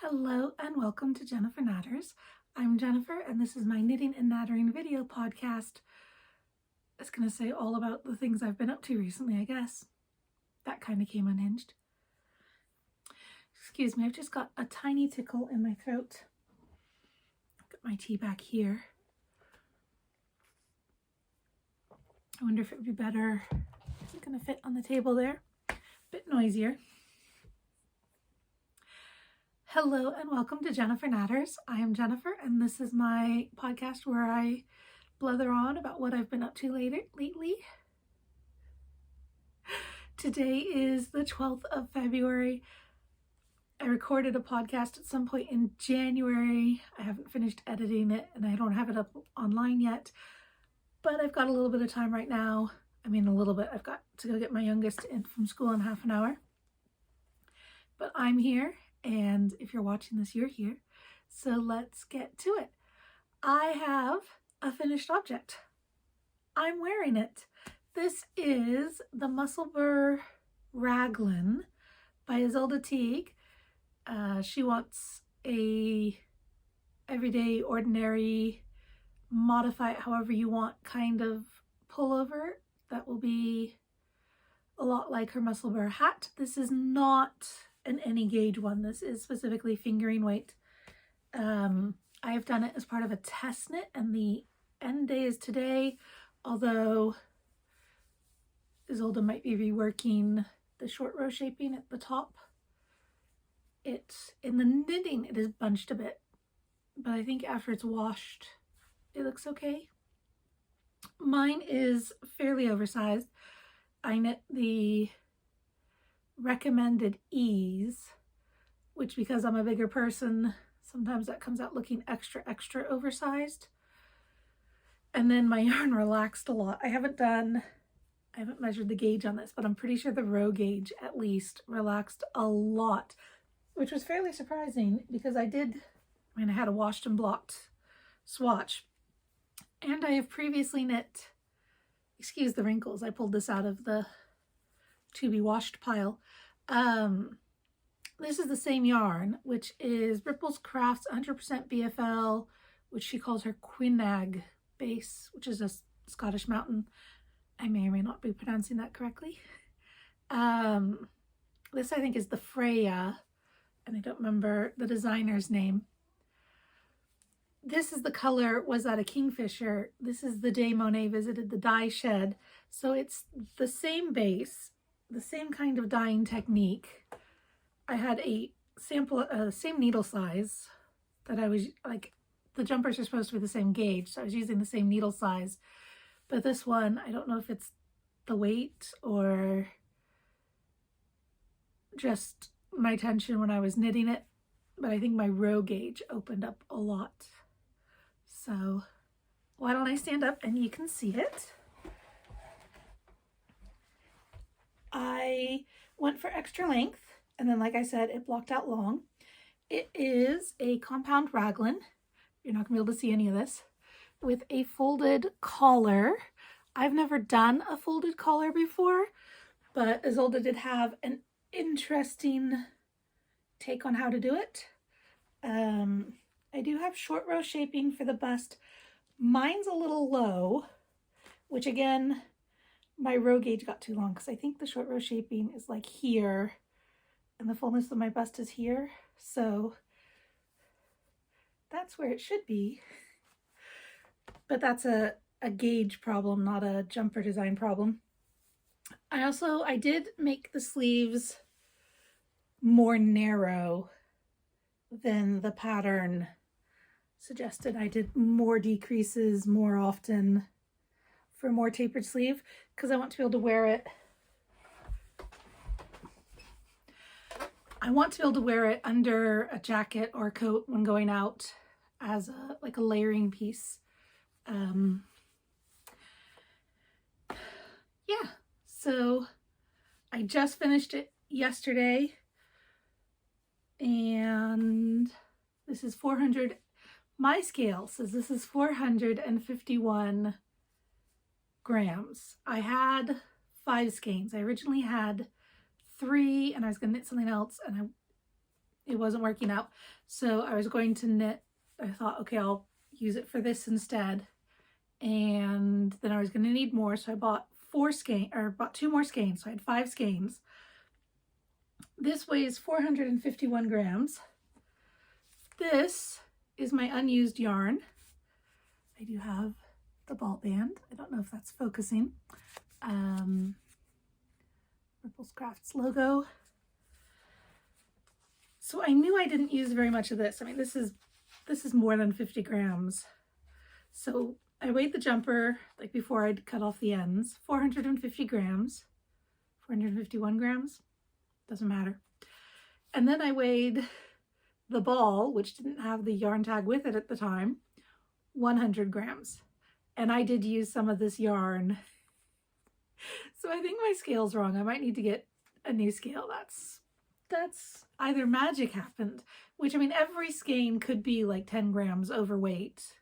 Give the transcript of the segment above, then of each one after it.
Hello and welcome to Jennifer Knatters. I'm Jennifer and this is my knitting and nattering video podcast. It's going to say all about the things I've been up to recently, I guess. That kind of came unhinged. Excuse me, I've just got a tiny tickle in my throat. Got my tea back here. I wonder if it would be better. Is it going to fit on the table there? A bit noisier. Hello and welcome to Jennifer Knatters. I am Jennifer and this is my podcast where I blather on about what I've been up to lately. Today is the 12th of February. I recorded a podcast at some point in January. I haven't finished editing it and I don't have it up online yet, but I've got a little bit of time right now. I mean, a little bit. I've got to go get my youngest in from school in half an hour, but I'm here. And if you're watching this, you're here. So let's get to it. I have a finished object. I'm wearing it. This is the Musselburgh Raglan by Ysolda Teague. She wants a everyday, ordinary, modify it however you want kind of pullover that will be a lot like her Musselburgh hat. This is not an any gauge one. This is specifically fingering weight. I have done it as part of a test knit and the end day is today, although Ysolda might be reworking the short row shaping at the top. In the knitting it is bunched a bit, but I think after it's washed it looks okay. Mine is fairly oversized. I knit the recommended ease, which because I'm a bigger person, sometimes that comes out looking extra oversized. And then my yarn relaxed a lot. I haven't measured the gauge on this, but I'm pretty sure the row gauge at least relaxed a lot, which was fairly surprising because I had a washed and blocked swatch. And I have previously knit, excuse the wrinkles, I pulled this out of the to be washed pile. This is the same yarn, which is Ripples Crafts 100% BFL, which she calls her Quinag base, which is a Scottish mountain. I may or may not be pronouncing that correctly. This I think is the Freya, and I don't remember the designer's name. This is the color, was that a Kingfisher? This is the day Monet visited the dye shed. So it's the same base, the same kind of dyeing technique. I had a sample, same needle size that I was like, the jumpers are supposed to be the same gauge, so I was using the same needle size. But this one, I don't know if it's the weight or just my tension when I was knitting it, but I think my row gauge opened up a lot. So why don't I stand up and you can see it. I went for extra length, and then like I said, it blocked out long. It is a compound raglan. You're not gonna be able to see any of this, with a folded collar. I've never done a folded collar before, but Ysolda did have an interesting take on how to do it. I do have short row shaping for the bust. Mine's a little low, which again, my row gauge got too long because I think the short row shaping is like here and the fullness of my bust is here. So that's where it should be. But that's a gauge problem, not a jumper design problem. I did make the sleeves more narrow than the pattern suggested. I did more decreases more often for a more tapered sleeve because I want to be able to wear it. I want to be able to wear it under a jacket or a coat when going out as like a layering piece. Yeah, so I just finished it yesterday, and this is 400. My scale says this is 451 grams. I had 5 skeins. I originally had 3 and I was gonna knit something else, and it wasn't working out. So I was going to knit. I thought, okay, I'll use it for this instead. And then I was going to need more, so I bought bought 2 more skeins. So I had 5 skeins. This weighs 451 grams. This is my unused yarn. I do have the ball band. I don't know if that's focusing. Ripples Crafts logo. So I knew I didn't use very much of this. I mean, this is more than 50 grams. So I weighed the jumper like before I'd cut off the ends. 450 grams. 451 grams. Doesn't matter. And then I weighed the ball, which didn't have the yarn tag with it at the time, 100 grams. And I did use some of this yarn. So I think my scale's wrong. I might need to get a new scale. That's either magic happened, which, I mean, every skein could be like 10 grams overweight.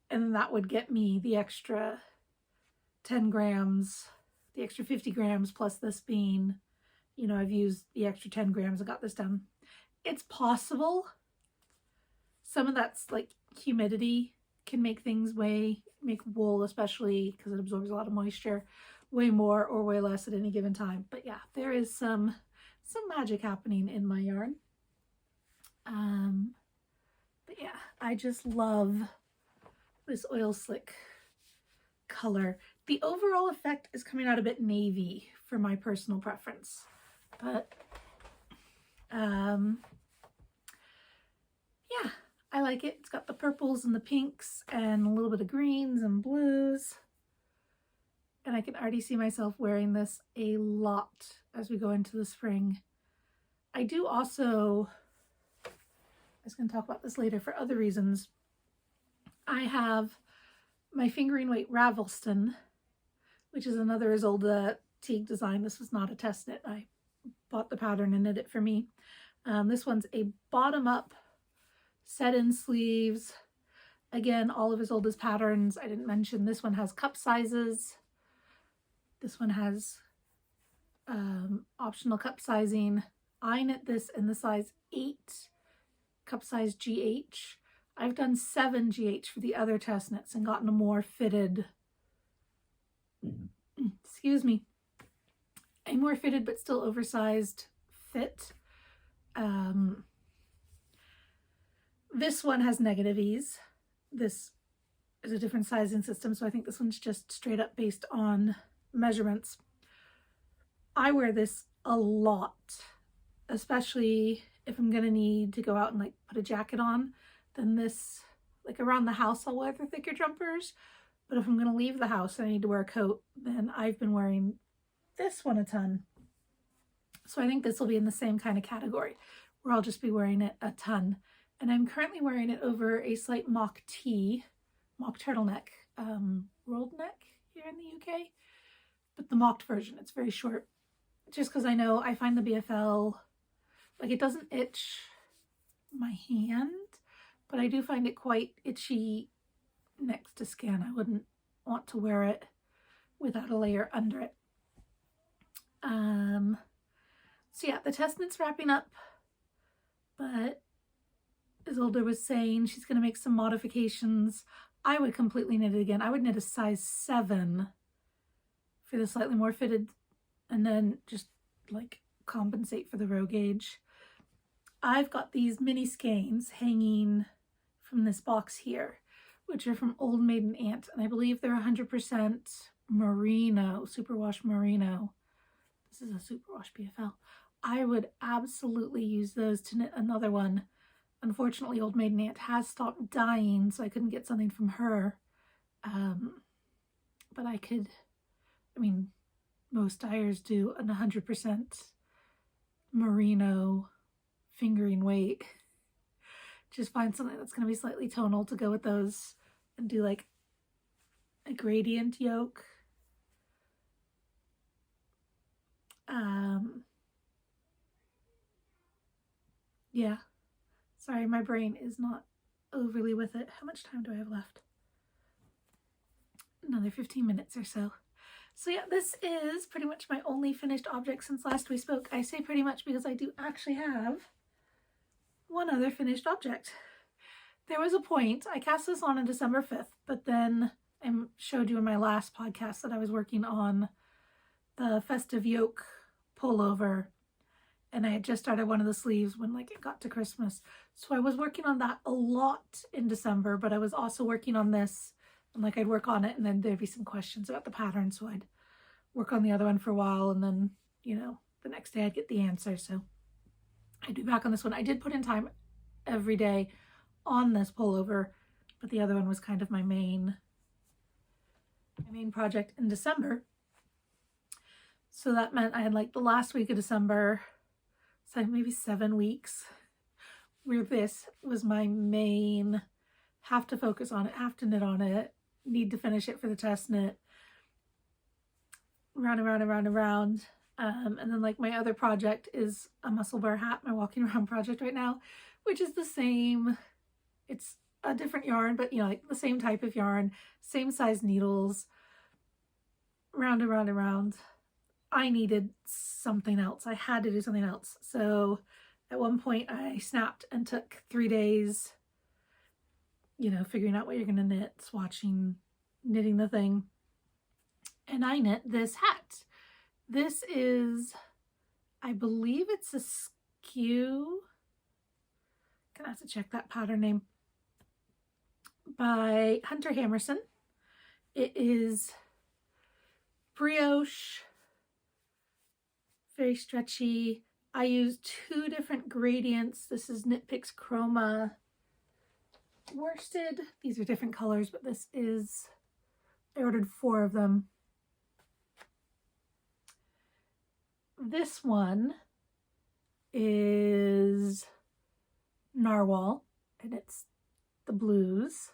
And that would get me the extra 10 grams, the extra 50 grams plus this being, you know, I've used the extra 10 grams and got this done. It's possible. Some of that's like humidity can make things make wool, especially because it absorbs a lot of moisture, way more or way less at any given time. But yeah, there is some magic happening in my yarn. But yeah, I just love this oil slick color. The overall effect is coming out a bit navy for my personal preference, but yeah, I like it. It's got the purples and the pinks and a little bit of greens and blues. And I can already see myself wearing this a lot as we go into the spring. I do also, I was going to talk about this later for other reasons. I have my fingering weight Ravelston, which is another Ysolda Teague design. This was not a test knit. I bought the pattern and knit it for me. This one's a bottom-up set-in sleeves. Again, all of Ysolda's patterns. I didn't mention this one has cup sizes. This one has optional cup sizing. I knit this in the size 8, cup size GH. I've done 7 GH for the other test knits and gotten a more fitted, excuse me, a more fitted but still oversized fit. This one has negative ease. This is a different sizing system, so I think this one's just straight up based on measurements. I wear this a lot, especially if I'm gonna need to go out and like put a jacket on. Then this, like around the house, I'll wear the thicker jumpers. But if I'm gonna leave the house and I need to wear a coat, then I've been wearing this one a ton. So I think this will be in the same kind of category where I'll just be wearing it a ton. And I'm currently wearing it over a slight mock turtleneck, rolled neck here in the UK. But the mocked version, it's very short. Just because I find the BFL, like, it doesn't itch my hand, but I do find it quite itchy next to skin. I wouldn't want to wear it without a layer under it. So yeah, the test knit's wrapping up, but Ysolda was saying she's going to make some modifications. I would completely knit it again. I would knit a size 7 for the slightly more fitted and then just like compensate for the row gauge. I've got these mini skeins hanging from this box here, which are from Old Maiden Aunt, and I believe they're 100% Merino, Superwash Merino. This is a Superwash BFL. I would absolutely use those to knit another one. Unfortunately, Old Maiden Aunt has stopped dyeing, so I couldn't get something from her. But I could, I mean, most dyers do an 100% Merino fingering weight. Just find something that's going to be slightly tonal to go with those and do like a gradient yoke. Yeah, sorry, my brain is not overly with it. How much time do I have left? Another 15 minutes or so. So yeah, this is pretty much my only finished object since last we spoke. I say pretty much because I do actually have one other finished object. There was a point, I cast this on December 5th, but then I showed you in my last podcast that I was working on the festive yoke pullover, and I had just started one of the sleeves when like it got to Christmas. So I was working on that a lot in December, but I was also working on this, and like I'd work on it and then there'd be some questions about the pattern, so I'd work on the other one for a while, and then, you know, the next day I'd get the answer. So I'd be back on this one. I did put in time every day on this pullover, but the other one was kind of my main project in December. So that meant I had like the last week of December, so maybe 7 weeks, where this was my main, have to focus on it, have to knit on it, need to finish it for the test knit, round and round and round and round. And then like my other project is a Musselburgh hat, my walking around project right now, which is the same. It's a different yarn, but you know, like the same type of yarn, same size needles, round and round and round. I needed something else. I had to do something else. So at one point I snapped and took 3 days, you know, figuring out what you're going to knit, swatching, knitting the thing. And I knit this hat. This is, I believe it's a skew. Gonna have to check that pattern name. By Hunter Hammersen. It is brioche, very stretchy. I used 2 different gradients. This is Knit Picks Chroma worsted. These are different colors, but this is, I ordered 4 of them. This one is Narwhal, and it's the blues.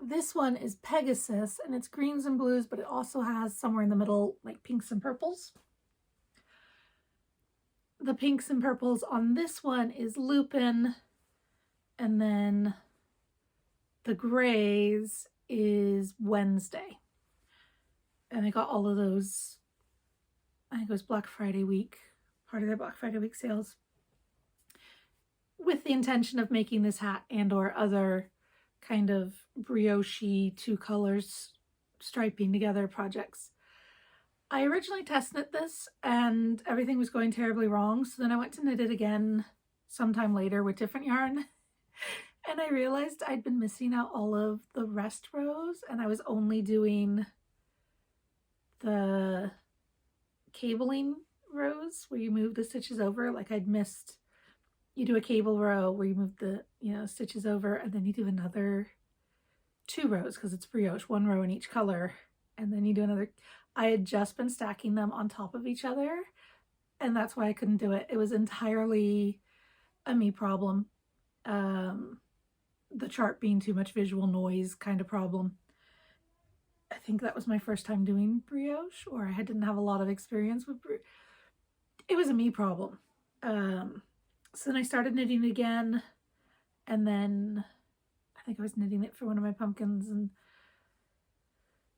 This one is Pegasus, and it's greens and blues, but it also has somewhere in the middle like pinks and purples. The pinks and purples on this one is Lupin, and then the grays is Wednesday. And I got all of those, I think it was Black Friday week, part of their Black Friday week sales, with the intention of making this hat and or other kind of brioche 2 colors striping together projects. I originally test knit this and everything was going terribly wrong, so then I went to knit it again sometime later with different yarn, and I realized I'd been missing out all of the rest rows, and I was only doing the cabling rows where you move the stitches over. Like I'd missed, you do a cable row where you move the, you know, stitches over, and then you do another 2 rows because it's brioche, 1 row in each color, and then you do another. I had just been stacking them on top of each other, and that's why I couldn't do it. It was entirely a me problem. The chart being too much visual noise kind of problem. I think that was my first time doing brioche, or I didn't have a lot of experience with brioche. It was a me problem. So then I started knitting again, and then I think I was knitting it for one of my pumpkins, and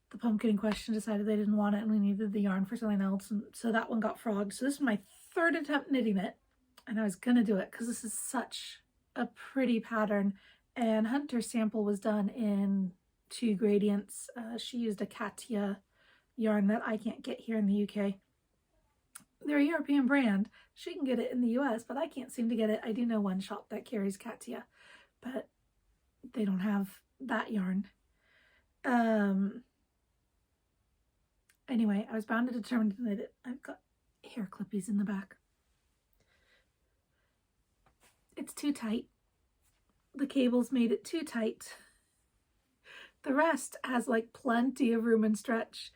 the pumpkin in question decided they didn't want it and we needed the yarn for something else, and so that one got frogged. So this is my 3rd attempt knitting it, and I was gonna do it because this is such a pretty pattern, and Hunter's sample was done in 2 gradients. She used a Katia yarn that I can't get here in the UK. They're a European brand. She can get it in the US, but I can't seem to get it. I do know one shop that carries Katia, but they don't have that yarn. Anyway, I was bound and determined to knit it. I've got hair clippies in the back. It's too tight. The cables made it too tight. The rest has like plenty of room and stretch,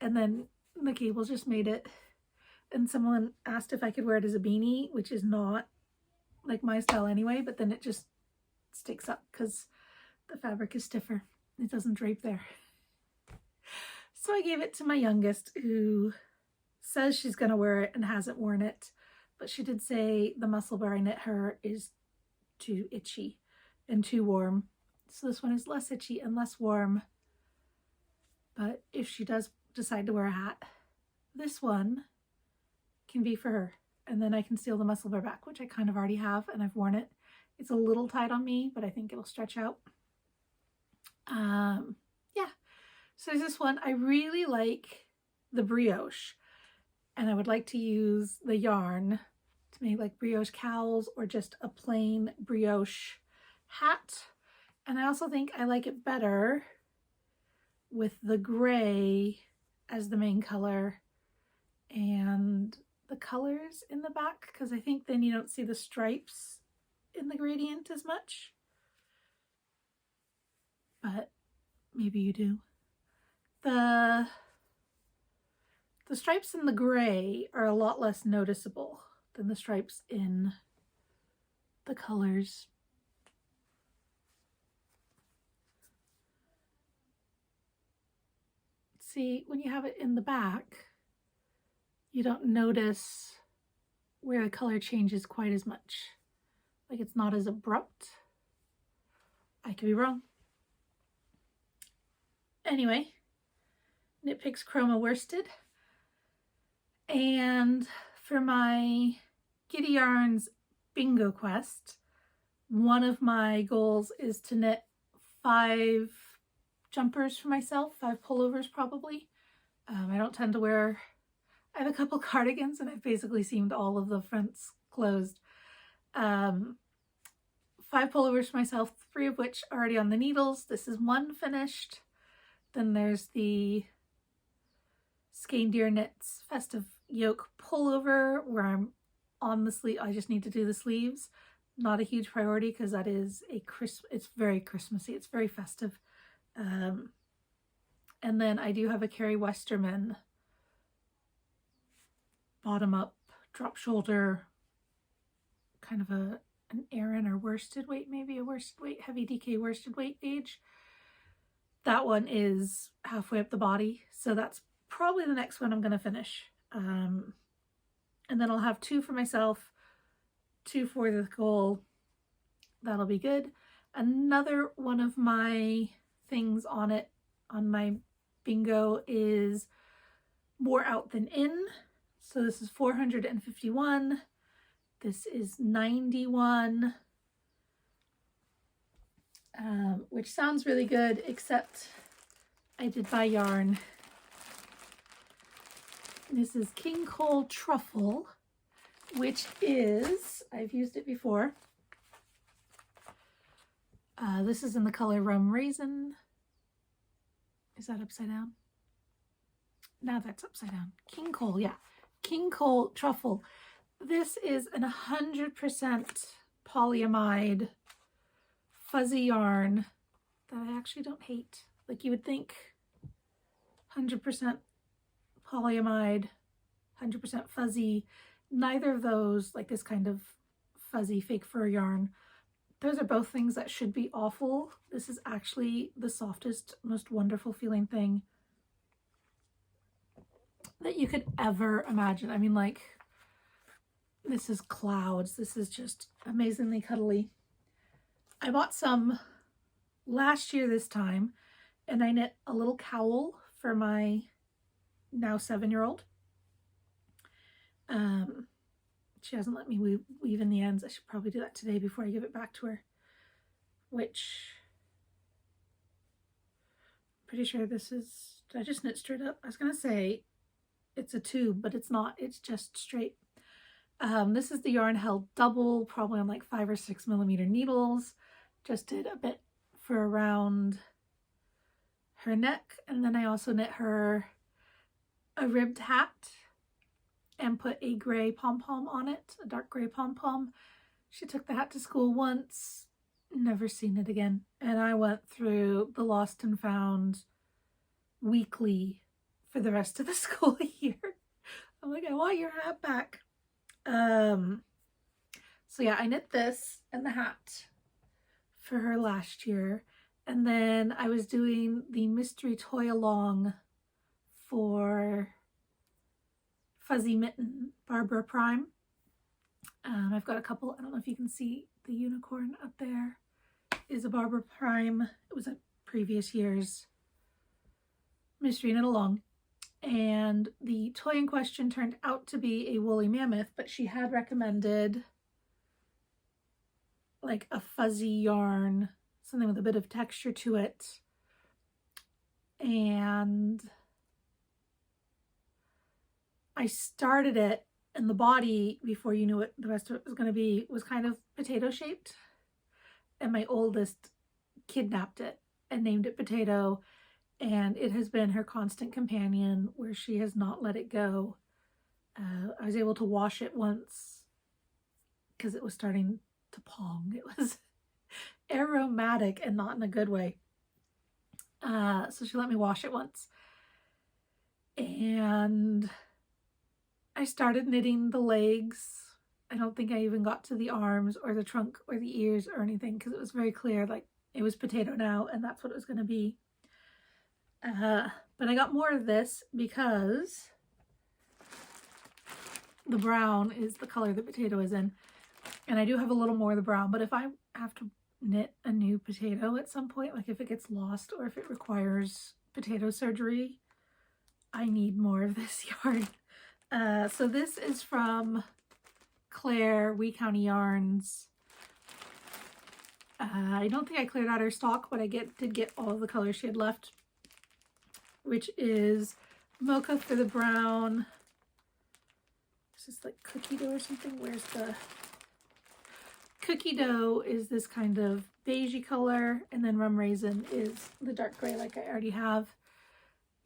and then the cables just made it. And someone asked if I could wear it as a beanie, which is not like my style anyway, but then it just sticks up because the fabric is stiffer. It doesn't drape there. So I gave it to my youngest, who says she's going to wear it and hasn't worn it, but she did say the Musselburgh I knit her is too itchy and too warm. So this one is less itchy and less warm, but if she does decide to wear a hat, this one can be for her. And then I can steal the Musselburgh back, which I kind of already have, and I've worn it. It's a little tight on me, but I think it'll stretch out. Yeah. So there's this one. I really like the brioche, and I would like to use the yarn to make like brioche cowls or just a plain brioche hat. And I also think I like it better with the gray as the main color and the colors in the back, because I think then you don't see the stripes in the gradient as much. But maybe you do. The stripes in the gray are a lot less noticeable than the stripes in the colors. See, when you have it in the back, you don't notice where the color changes quite as much. Like, it's not as abrupt. I could be wrong. Anyway, Knit Picks Chroma worsted. And for my Giddy Yarns bingo quest, one of my goals is to knit 5 jumpers for myself, 5 pullovers probably. I don't tend to wear, I have a couple cardigans and I've basically seamed all of the fronts closed. 5 pullovers for myself, 3 of which are already on the needles. This is one finished. Then there's the Skein Deer Knits Festive Yoke Pullover where I'm on the sleeve. I just need to do the sleeves. Not a huge priority because that is it's very Christmassy. It's very festive. And then I do have a Kerry Westerman bottom up, drop shoulder, kind of an Aran or worsted weight, maybe a worsted weight, heavy DK worsted weight gauge. That one is halfway up the body, so that's probably the next one I'm going to finish. And then I'll have 2 for myself, 2 for the goal. That'll be good. Another one of my things on it, on my bingo, is more out than in. So this is 451. This is 91. Which sounds really good, except I did buy yarn. This is King Cole Truffle, which is, I've used it before. This is in the color Rum Raisin. Is that upside down? Now that's upside down. King Cole, yeah. King Cole Truffle. This is an 100% polyamide fuzzy yarn that I actually don't hate. Like, you would think 100% polyamide, 100% fuzzy. Neither of those, like this kind of fuzzy fake fur yarn, those are both things that should be awful. This is actually the softest, most wonderful feeling thing that you could ever imagine. I mean, like, this is clouds. This is just amazingly cuddly. I bought some last year this time, and I knit a little cowl for my now 7-year-old. She hasn't let me weave in the ends. I should probably do that today before I give it back to her, which I'm pretty sure this is, did I just knit straight up? I was going to say it's a tube, but it's not. It's just straight. This is the yarn held double, probably on like 5 or 6 millimeter needles. Just did a bit for around her neck, and then I also knit her a ribbed hat and put a gray pom-pom on it, a dark gray pom-pom. She took the hat to school once, never seen it again, and I went through the lost and found weekly for the rest of the school year. I'm like, I want your hat back. So yeah, I knit this and the hat for her last year, and then I was doing the mystery toy along for Fuzzy Mitten Barbara Prime. I've got a couple, I don't know if you can see the unicorn up there is a Barbara Prime. It was a previous year's mystery knit along, And the toy in question turned out to be a woolly mammoth, but she had recommended like a fuzzy yarn, something with a bit of texture to it. And I started it, and the body, before you knew what the rest of it was going to be, was kind of potato shaped. And my oldest kidnapped it and named it Potato. And it has been her constant companion, where she has not let it go. I was able to wash it once because it was starting to pong. It was aromatic and not in a good way. So she let me wash it once. And I started knitting the legs. I don't think I even got to the arms or the trunk or the ears or anything, because it was very clear, like, it was Potato now, and that's what it was going to be. But I got more of this because the brown is the color that Potato is in. And I do have a little more of the brown, but if I have to knit a new Potato at some point, like if it gets lost or if it requires Potato surgery, I need more of this yarn. So this is from Claire, Wee County Yarns. I don't think I cleared out her stock, but I did get all of the colors she had left, which is Mocha for the brown. Is this like cookie dough or something? Where's the... Cookie dough is this kind of beigey color, and then rum raisin is the dark gray like I already have.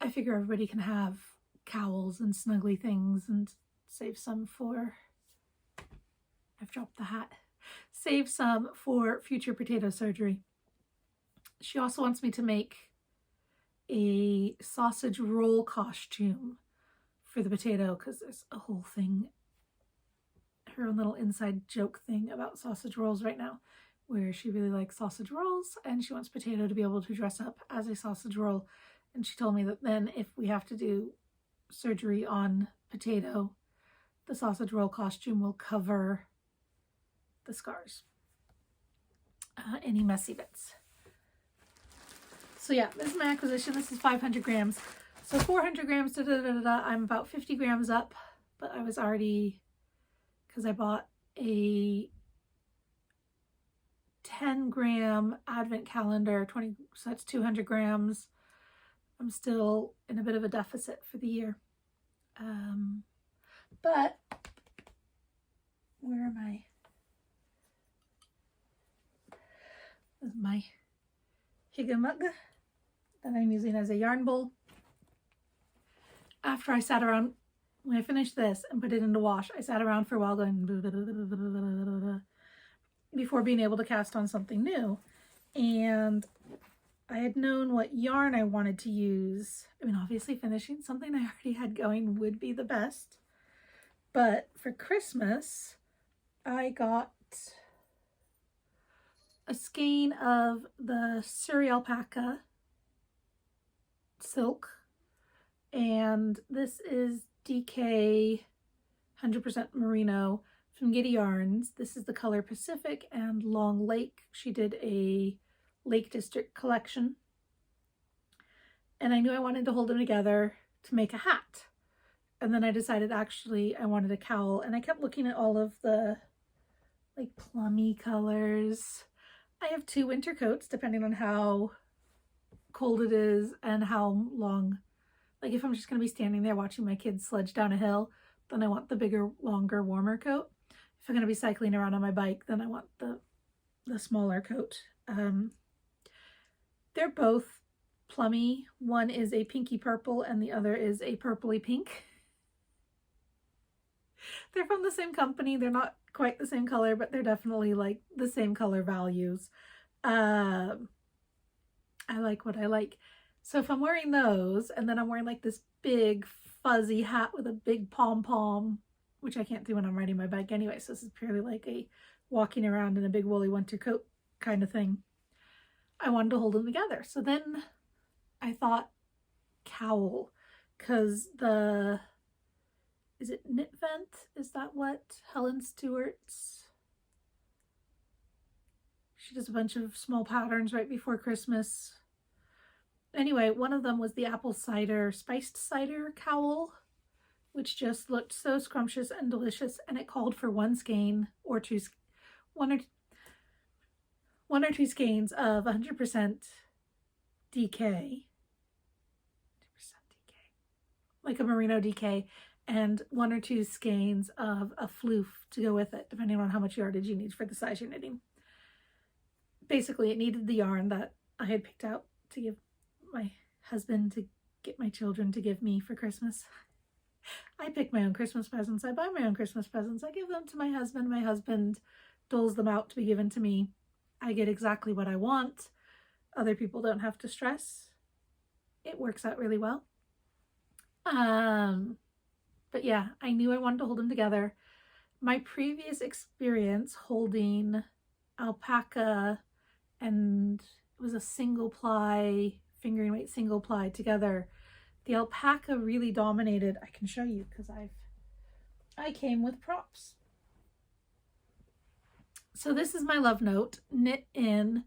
I figure everybody can have cowls and snuggly things and save some for... I've dropped the hat. Save some for future Potato surgery. She also wants me to make a sausage roll costume for the Potato, because there's a whole thing, her own little inside joke thing about sausage rolls right now, where she really likes sausage rolls and she wants Potato to be able to dress up as a sausage roll. And she told me that then if we have to do surgery on Potato, the sausage roll costume will cover the scars, any messy bits. So yeah, this is my acquisition. This is 500 grams. So 400 grams, I'm about 50 grams up, but I was already, because I bought a 10 gram advent calendar, so that's 200 grams. I'm still in a bit of a deficit for the year. But where am I? This is my Higamug that I'm using as a yarn bowl. After I sat around, when I finished this and put it into wash, I sat around for a while going blah, blah, blah, blah, blah, before being able to cast on something new. And I had known what yarn I wanted to use. I mean, obviously finishing something I already had going would be the best. But for Christmas, I got a skein of the Suri alpaca silk, and this is DK 100% merino from Giddy Yarns. This is the color Pacific and Long Lake. She did a Lake District collection, and I knew I wanted to hold them together to make a hat. And then I decided actually I wanted a cowl, and I kept looking at all of the like plummy colors. I have 2 winter coats depending on how cold it is and how long, like if I'm just going to be standing there watching my kids sledge down a hill, then I want the bigger, longer, warmer coat. If I'm going to be cycling around on my bike, then I want the smaller coat. They're both plummy. One is a pinky purple and the other is a purpley pink. They're from the same company. They're not quite the same color, but they're definitely like the same color values. I like what I like. So if I'm wearing those and then I'm wearing like this big fuzzy hat with a big pom-pom, which I can't do when I'm riding my bike anyway, so this is purely like a walking around in a big woolly winter coat kind of thing, I wanted to hold them together. So then I thought cowl, because is it Knit Vent? Is that what Helen Stewart's? She does a bunch of small patterns right before Christmas. Anyway, one of them was the apple cider, spiced cider cowl, which just looked so scrumptious and delicious, and it called for one skein or one or two skeins of 100% DK, like a merino DK, and one or two skeins of a floof to go with it, depending on how much yardage you need for the size you're knitting. Basically, it needed the yarn that I had picked out to give my husband to get my children to give me for Christmas. I pick my own Christmas presents. I buy my own Christmas presents. I give them to my husband. My husband doles them out to be given to me. I get exactly what I want. Other people don't have to stress. It works out really well. But yeah, I knew I wanted to hold them together. My previous experience holding alpaca and it was a single ply, fingering weight single ply together. The alpaca really dominated. I can show you because I came with props. So this is my love note, knit in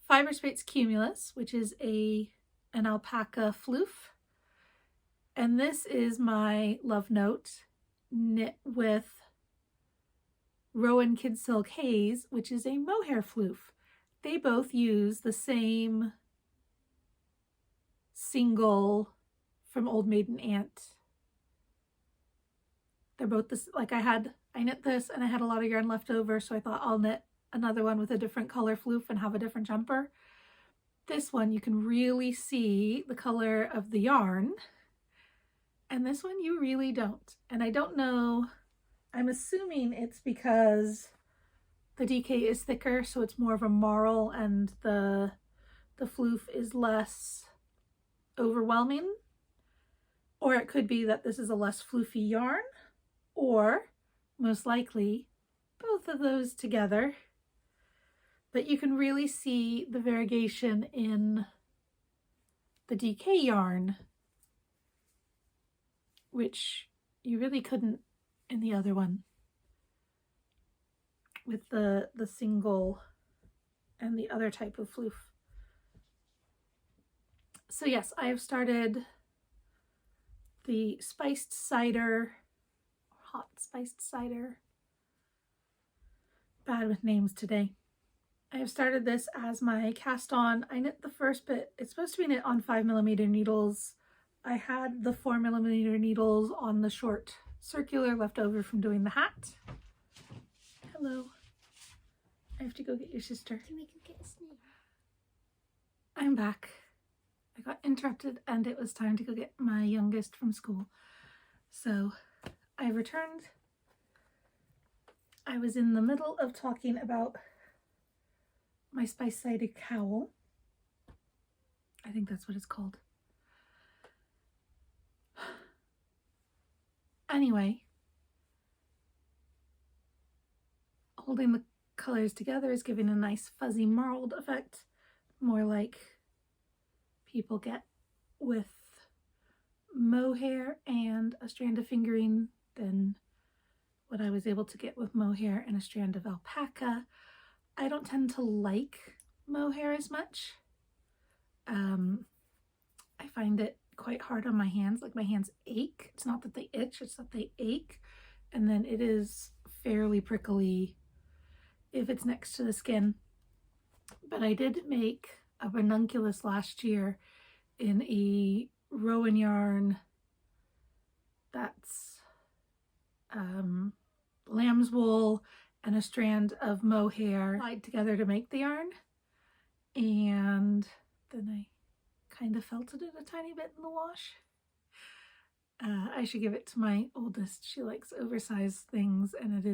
Fiber Space Cumulus, which is an alpaca floof. And this is my love note, knit with Rowan Kid Silk Haze, which is a mohair floof. They both use the same single from Old Maiden Aunt. They're both this, like I knit this and I had a lot of yarn left over, so I thought I'll knit another one with a different color floof and have a different jumper. This one you can really see the color of the yarn, and this one you really don't. And I don't know, I'm assuming it's because the DK is thicker, so it's more of a marl, and the floof is less overwhelming. Or it could be that this is a less floofy yarn, or most likely both of those together. But you can really see the variegation in the DK yarn, which you really couldn't in the other one with the single and the other type of floof. So yes, I have started the spiced cider, hot spiced cider. Bad with names today. I have started this as my cast on. I knit the first bit. It's supposed to be knit on 5mm needles. I had the 4mm needles on the short circular left over from doing the hat. Hello. I have to go get your sister. Can we go get a snail? I'm back. I got interrupted and it was time to go get my youngest from school. So I returned. I was in the middle of talking about my spice-sided cowl. I think that's what it's called. Anyway, holding the colors together is giving a nice fuzzy marled effect, more like people get with mohair and a strand of fingering than what I was able to get with mohair and a strand of alpaca. I don't tend to like mohair as much. I find it quite hard on my hands, like my hands ache. It's not that they itch, it's that they ache. And then it is fairly prickly if it's next to the skin. But I did make a ranunculus last year in a Rowan yarn that's lamb's wool and a strand of mohair tied together to make the yarn. And then I kind of felted it a tiny bit in the wash. I should give it to my oldest. She likes oversized things, and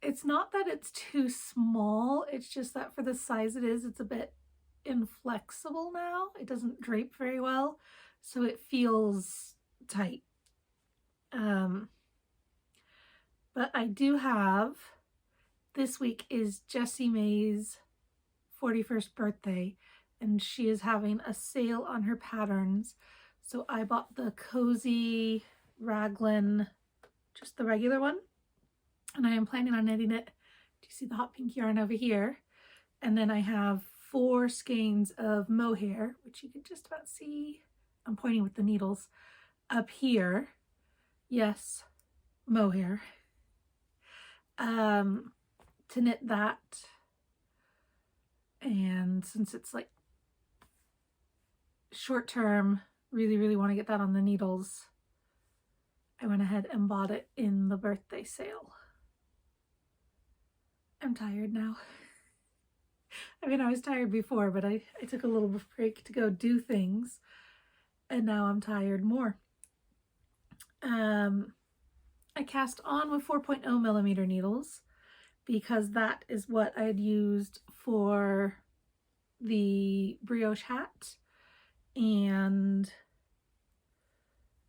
it's not that it's too small, it's just that for the size it is, it's a bit inflexible now. It doesn't drape very well, so it feels tight. But I do have, this week is Jessie May's 41st birthday, and she is having a sale on her patterns. So I bought the cozy raglan, just the regular one, and I am planning on knitting it. Do you see the hot pink yarn over here? And then I have 4 skeins of mohair, which you can just about see. I'm pointing with the needles up here. Yes, mohair. To knit that. And since it's like short term, really want to get that on the needles, I went ahead and bought it in the birthday sale. I'm tired now. I mean, I was tired before, but I took a little break to go do things, and now I'm tired more. I cast on with 4.0 millimeter needles because that is what I had used for the brioche hat, and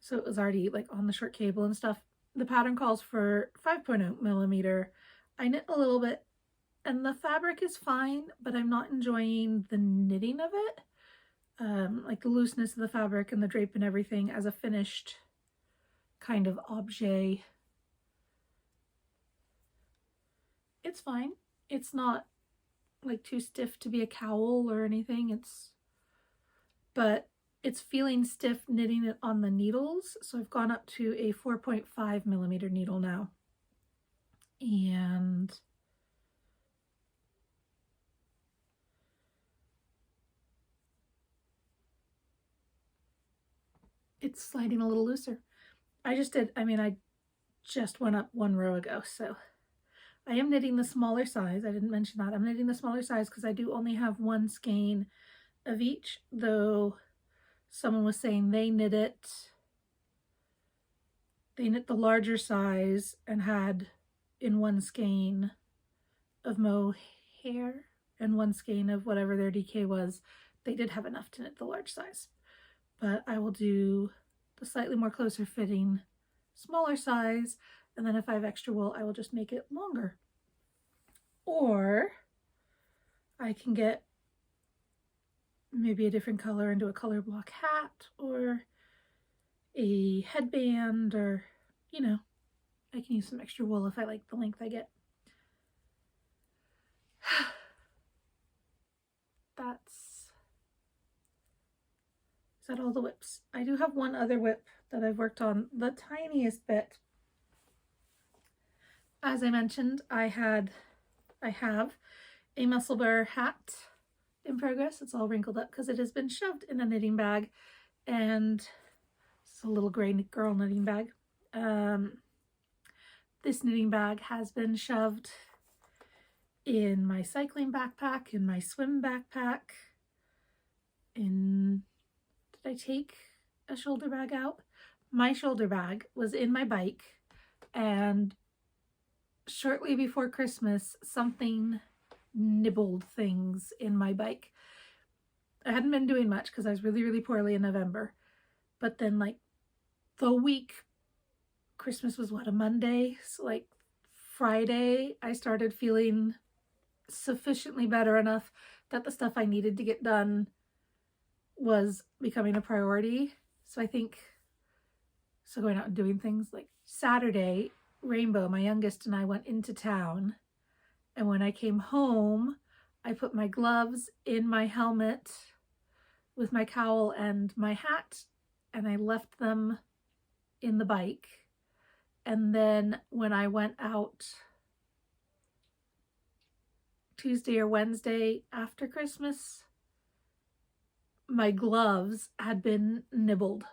so it was already like on the short cable and stuff. The pattern calls for 5.0 millimeter. I knit a little bit and the fabric is fine, but I'm not enjoying the knitting of it. Like the looseness of the fabric and the drape and everything as a finished kind of objet. It's fine. It's not like too stiff to be a cowl or anything. But it's feeling stiff knitting it on the needles. So I've gone up to a 4.5 millimeter needle now. And it's sliding a little looser. I just went up 1 row ago, so I am knitting the smaller size. I didn't mention that. I'm knitting the smaller size because I do only have 1 skein of each, though someone was saying they knit the larger size and had in 1 skein of mohair and 1 skein of whatever their DK was. They did have enough to knit the large size, but I will do the slightly more closer fitting smaller size, and then if I have extra wool I will just make it longer. Or I can get maybe a different color and do a color block hat or a headband, or you know, I can use some extra wool if I like the length I get. Is that all the whips? I do have one other whip that I've worked on the tiniest bit. As I mentioned, I have a Musselburgh hat in progress. It's all wrinkled up because it has been shoved in a knitting bag, and it's a little gray girl knitting bag. This knitting bag has been shoved in my cycling backpack, in my swim backpack, did I take a shoulder bag out? My shoulder bag was in my bike, and shortly before Christmas, something nibbled things in my bike. I hadn't been doing much because I was really poorly in November, but then like the week, Christmas was what, a Monday? So like Friday, I started feeling sufficiently better enough that the stuff I needed to get done was becoming a priority. So going out and doing things like Saturday, Rainbow, my youngest, and I went into town, and when I came home, I put my gloves in my helmet with my cowl and my hat, and I left them in the bike. And then when I went out Tuesday or Wednesday after Christmas, my gloves had been nibbled.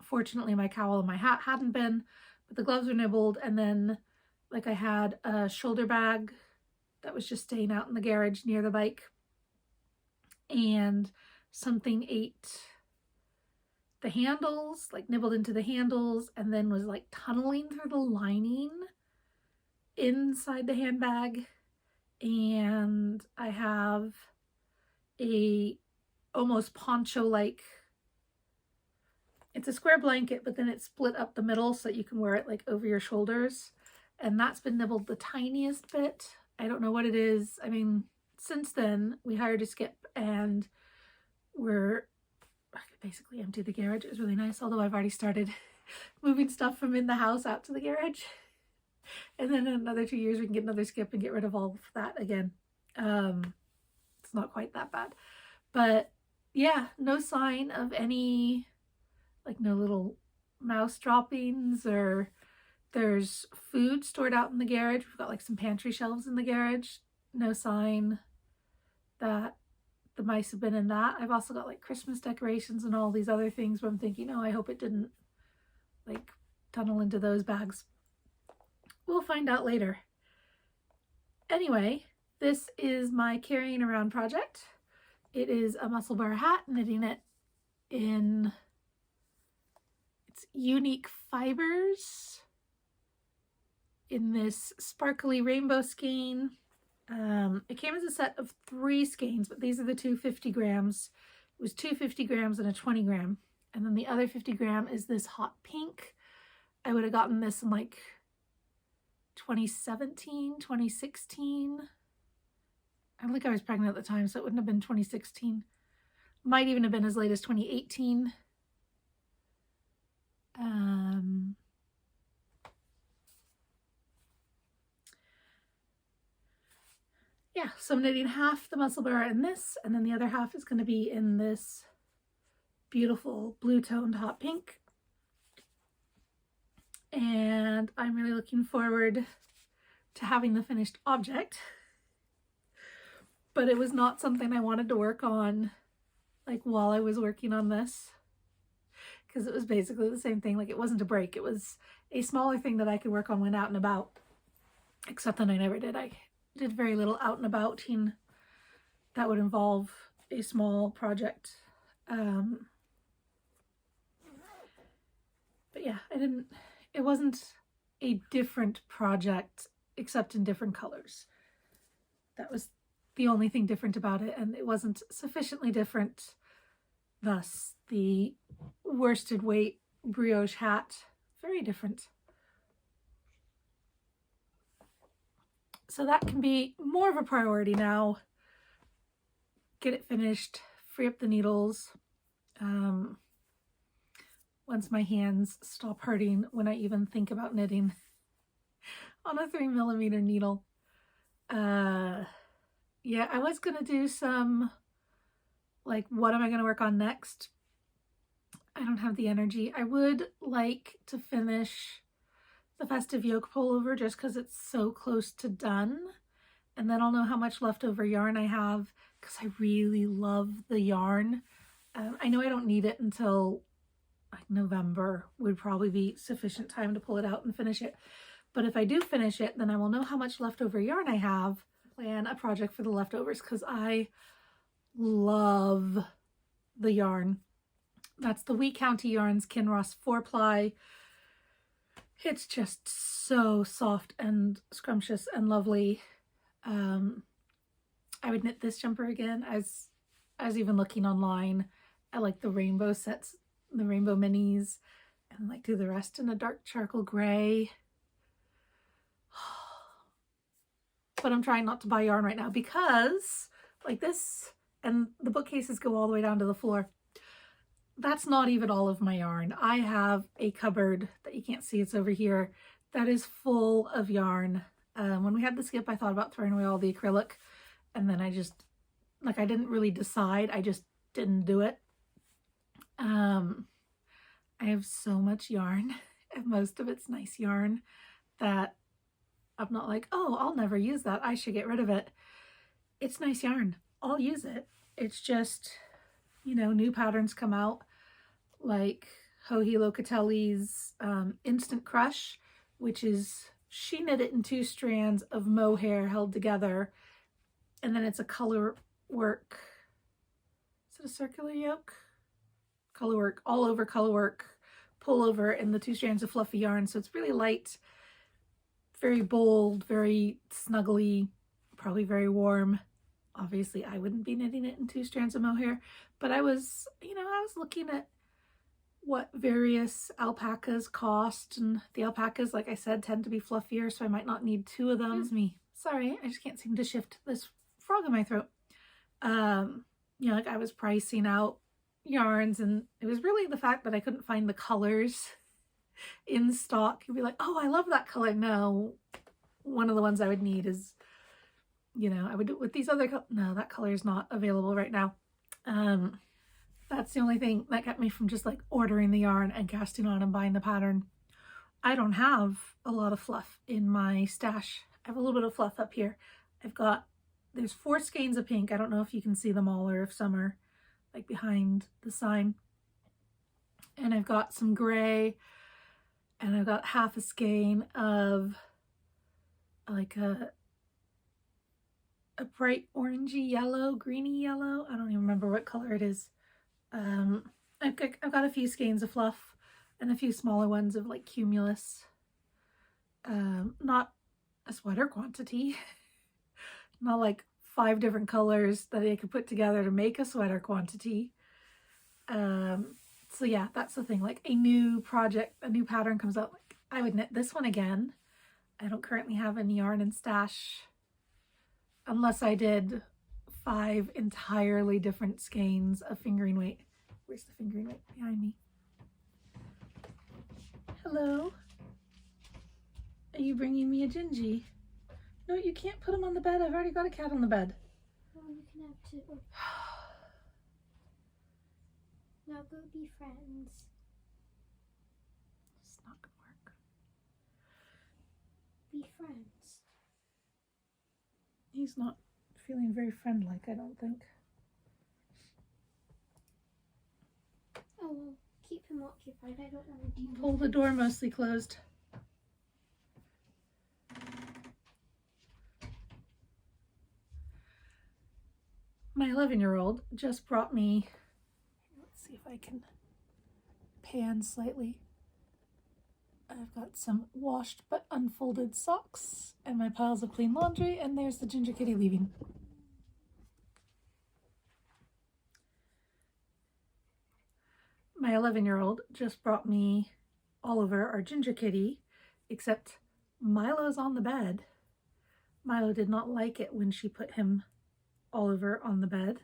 Fortunately, my cowl and my hat hadn't been, but the gloves were nibbled. And then like I had a shoulder bag that was just staying out in the garage near the bike, and something ate the handles, like nibbled into the handles, and then was like tunneling through the lining inside the handbag. And I have a almost poncho-like, it's a square blanket, but then it's split up the middle so that you can wear it like over your shoulders, and that's been nibbled the tiniest bit. I don't know what it is. I mean, since then we hired a skip and I could basically empty the garage. It was really nice, although I've already started moving stuff from in the house out to the garage, and then in another 2 years we can get another skip and get rid of all of that again. It's not quite that bad. But yeah, no sign of any, like no little mouse droppings, or there's food stored out in the garage. We've got like some pantry shelves in the garage. No sign that the mice have been in that. I've also got like Christmas decorations and all these other things where I'm thinking, oh, I hope it didn't like tunnel into those bags. We'll find out later. Anyway, this is my carrying around project. It is a Musselburgh hat, knitting it in, it's Ewenique Fibres in this sparkly rainbow skein. It came as a set of 3 skeins, but these are the 250 grams. It was 2 50 grams and a 20 gram. And then the other 50 gram is this hot pink. I would have gotten this in like 2017, 2016. I don't think I was pregnant at the time, so it wouldn't have been 2016. Might even have been as late as 2018. Yeah, so I'm knitting half the Musselburgh in this, and then the other half is going to be in this beautiful blue toned hot pink. And I'm really looking forward to having the finished object. But it was not something I wanted to work on like while I was working on this, because it was basically the same thing. Like, it wasn't a break. It was a smaller thing that I could work on when out and about, except that I never did. I did very little out and about that would involve a small project. But yeah, it wasn't a different project except in different colors. That was the only thing different about it, and it wasn't sufficiently different. Thus, the worsted weight brioche hat, very different. So that can be more of a priority now. Get it finished, free up the needles. Once my hands stop hurting when I even think about knitting on a 3mm needle. Yeah, I was gonna do some, like, what am I gonna work on next? I don't have the energy. I would like to finish the festive yoke pullover just because it's so close to done, and then I'll know how much leftover yarn I have, because I really love the yarn. I know I don't need it until like November would probably be sufficient time to pull it out and finish it, but if I do finish it, then I will know how much leftover yarn I have, plan a project for the leftovers, because I love the yarn. That's the Wee County Yarns Kinross 4-ply. It's just so soft and scrumptious and lovely. I would knit this jumper again. I was even looking online. I like the rainbow sets, the rainbow minis, and like do the rest in a dark charcoal gray. But I'm trying not to buy yarn right now because like this, and the bookcases go all the way down to the floor. That's not even all of my yarn. I have a cupboard that you can't see, it's over here, that is full of yarn. When we had the skip, I thought about throwing away all the acrylic, and then I just, like, I didn't really decide. I just didn't do it. I have so much yarn, and most of it's nice yarn, that I'm not like, oh, I'll never use that, I should get rid of it. It's nice yarn. I'll use it. It's just, you know, new patterns come out, like Joji Locatelli's Instant Crush, which is, she knit it in 2 strands of mohair held together, and then it's a color work. Is it a circular yoke? Color work, all over color work, pullover in the 2 strands of fluffy yarn. So it's really light, very bold, very snuggly, probably very warm. Obviously, I wouldn't be knitting it in 2 strands of mohair, but I was, you know, I was looking at what various alpacas cost, and the alpacas, like I said, tend to be fluffier, so I might not need 2 of them. Excuse me. Sorry, I just can't seem to shift this frog in my throat. You know, like I was pricing out yarns, and it was really the fact that I couldn't find the colors in stock. You'd be like, oh, I love that color. No, one of the ones I would need is you know, I would do it with these other no, that color is not available right now. That's the only thing that kept me from just like ordering the yarn and casting on and buying the pattern. I don't have a lot of fluff in my stash. I have a little bit of fluff up here. There's 4 skeins of pink. I don't know if you can see them all or if some are like behind the sign. And I've got some gray, and I've got half a skein of like a bright orangey yellow, greeny yellow. I don't even remember what color it is. I've got a few skeins of fluff and a few smaller ones of like cumulus. Not a sweater quantity. Not like 5 different colors that I could put together to make a sweater quantity. So yeah, that's the thing. Like a new project, a new pattern comes out, like I would knit this one again. I don't currently have any yarn in stash unless I did 5 entirely different skeins of fingering weight. Where's the fingering weight? Behind me. Hello? Are you bringing me a Gingy? No, you can't put him on the bed. I've already got a cat on the bed. Oh, you can have 2. Now go be friends. It's not gonna work. Be friends. He's not feeling very friend-like, I don't think. Oh, well, keep him occupied. I don't want to deal Pull the door mostly closed. My 11-year-old just brought me, let's see if I can pan slightly. I've got some washed but unfolded socks and my piles of clean laundry, and there's the ginger kitty leaving. My 11-year-old just brought me Oliver, our ginger kitty, except Milo's on the bed. Milo did not like it when she put Oliver on the bed.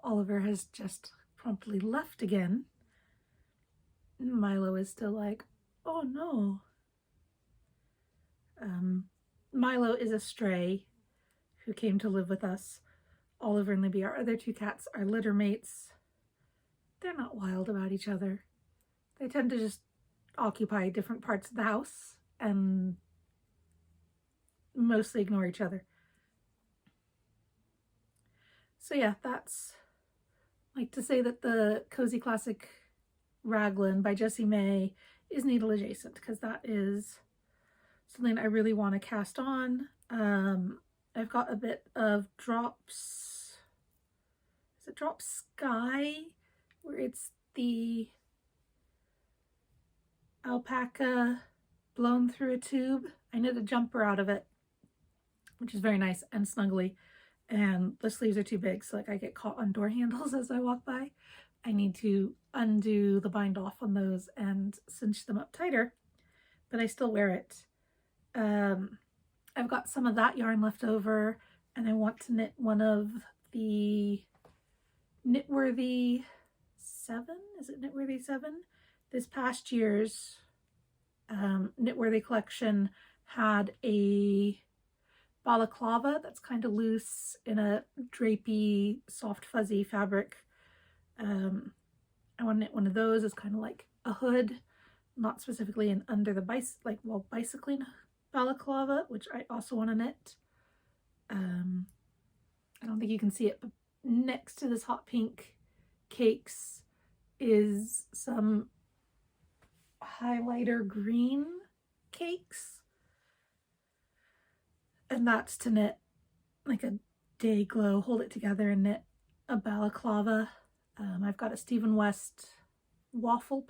Oliver has just promptly left again. Milo is still like, oh no. Milo is a stray who came to live with us. Oliver and Libby, our other 2 cats, are litter mates. They're not wild about each other. They tend to just occupy different parts of the house and mostly ignore each other. So yeah, that's like to say that the Cozy Classic Raglan by Jessie May is needle adjacent, because that is something I really want to cast on. I've got a bit of Drops, is it Drop Sky, where it's the alpaca blown through a tube. I knit a jumper out of it, which is very nice and snuggly, and the sleeves are too big, so like I get caught on door handles as I walk by. I need to undo the bind off on those and cinch them up tighter, but I still wear it. I've got some of that yarn left over, and I want to knit one of the Knitworthy 7, is it Knitworthy 7? This past year's Knitworthy collection had a balaclava that's kind of loose in a drapey, soft, fuzzy fabric. I want to knit one of those as kind of like a hood, not specifically an under the bicycling balaclava, which I also want to knit. I don't think you can see it, but next to this hot pink cakes is some highlighter green cakes, and that's to knit like a day glow, hold it together and knit a balaclava. I've got a Stephen West waffle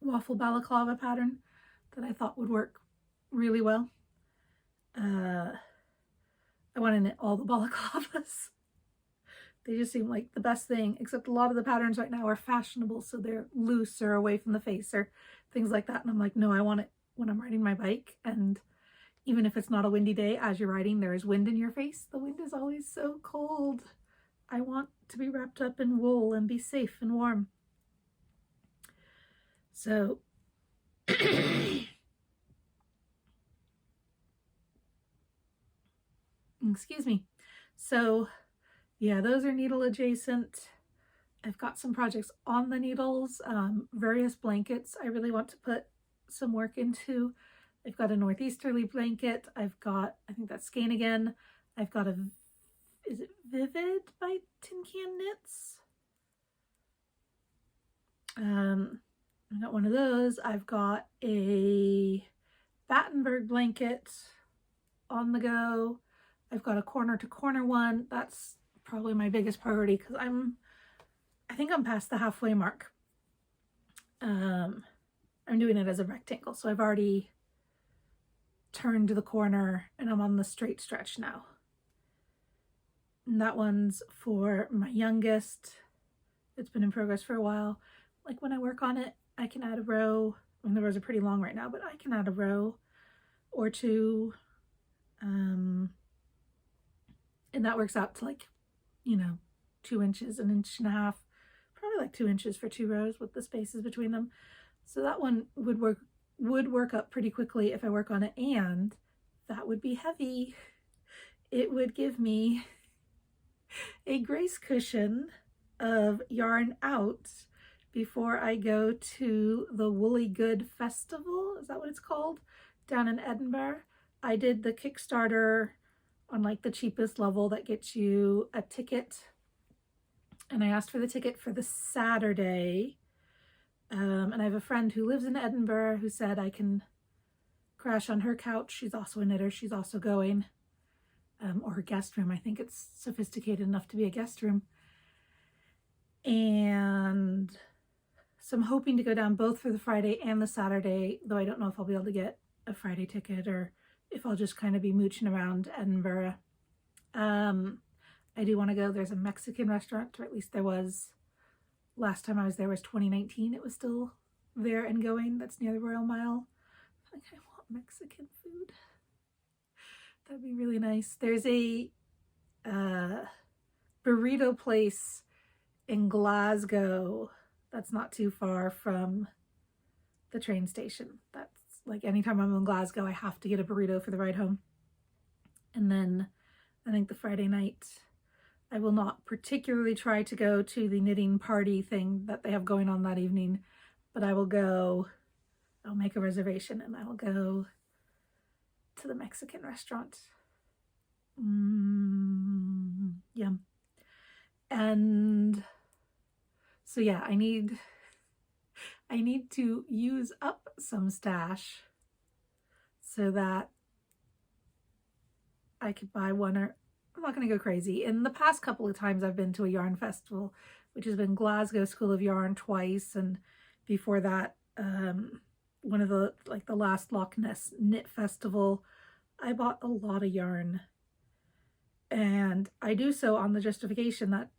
balaclava pattern that I thought would work really well. I want to knit all the balaclavas. They just seem like the best thing, except a lot of the patterns right now are fashionable, so they're loose or away from the face or things like that. And I'm like, no, I want it when I'm riding my bike. And even if it's not a windy day, as you're riding, there is wind in your face. The wind is always so cold. I want to be wrapped up in wool and be safe and warm. So excuse me. So yeah, those are needle adjacent. I've got some projects on the needles, various blankets I really want to put some work into. I've got a northeasterly blanket. I've got, I think that's skein again. I've got a, is it Vivid by Tin Can Knits? I got one of those. I've got a Battenberg blanket on the go. I've got a corner to corner one. That's probably my biggest priority because I think I'm past the halfway mark. I'm doing it as a rectangle, so I've already turned the corner and I'm on the straight stretch now. And that one's for my youngest. It's been in progress for a while. Like when I work on it, I can add a row. I mean, the rows are pretty long right now, but I can add a row or two. And that works out to like, 2 inches, 1.5 inches, probably like 2 inches for 2 rows with the spaces between them. So that one would work up pretty quickly if I work on it, and that would be heavy. It would give me a grace cushion of yarn out before I go to the Woolly Good Festival. Is that what it's called? Down in Edinburgh. I did the Kickstarter on like the cheapest level that gets you a ticket. And I asked for the ticket for the Saturday. And I have a friend who lives in Edinburgh who said I can crash on her couch. She's also a knitter. She's also going. Or her guest room. I think it's sophisticated enough to be a guest room. And so I'm hoping to go down both for the Friday and the Saturday, though I don't know if I'll be able to get a Friday ticket or if I'll just kind of be mooching around Edinburgh. I do want to go. There's a Mexican restaurant, or at least there was. Last time I was there was 2019. It was still there and going. That's near the Royal Mile. I think I want Mexican food. That'd be really nice. There's a burrito place in Glasgow that's not too far from the train station. That's like anytime I'm in Glasgow, I have to get a burrito for the ride home. And then I think the Friday night, I will not particularly try to go to the knitting party thing that they have going on that evening, but I will go, I'll make a reservation and I will go to the Mexican restaurant. Yum. And so yeah, I need to use up some stash so that I could buy one, or I'm not going to go crazy. In the past couple of times I've been to a yarn festival, which has been Glasgow School of Yarn twice, and before that, one of the last Loch Ness Knit Festival, I bought a lot of yarn. And I do so on the justification that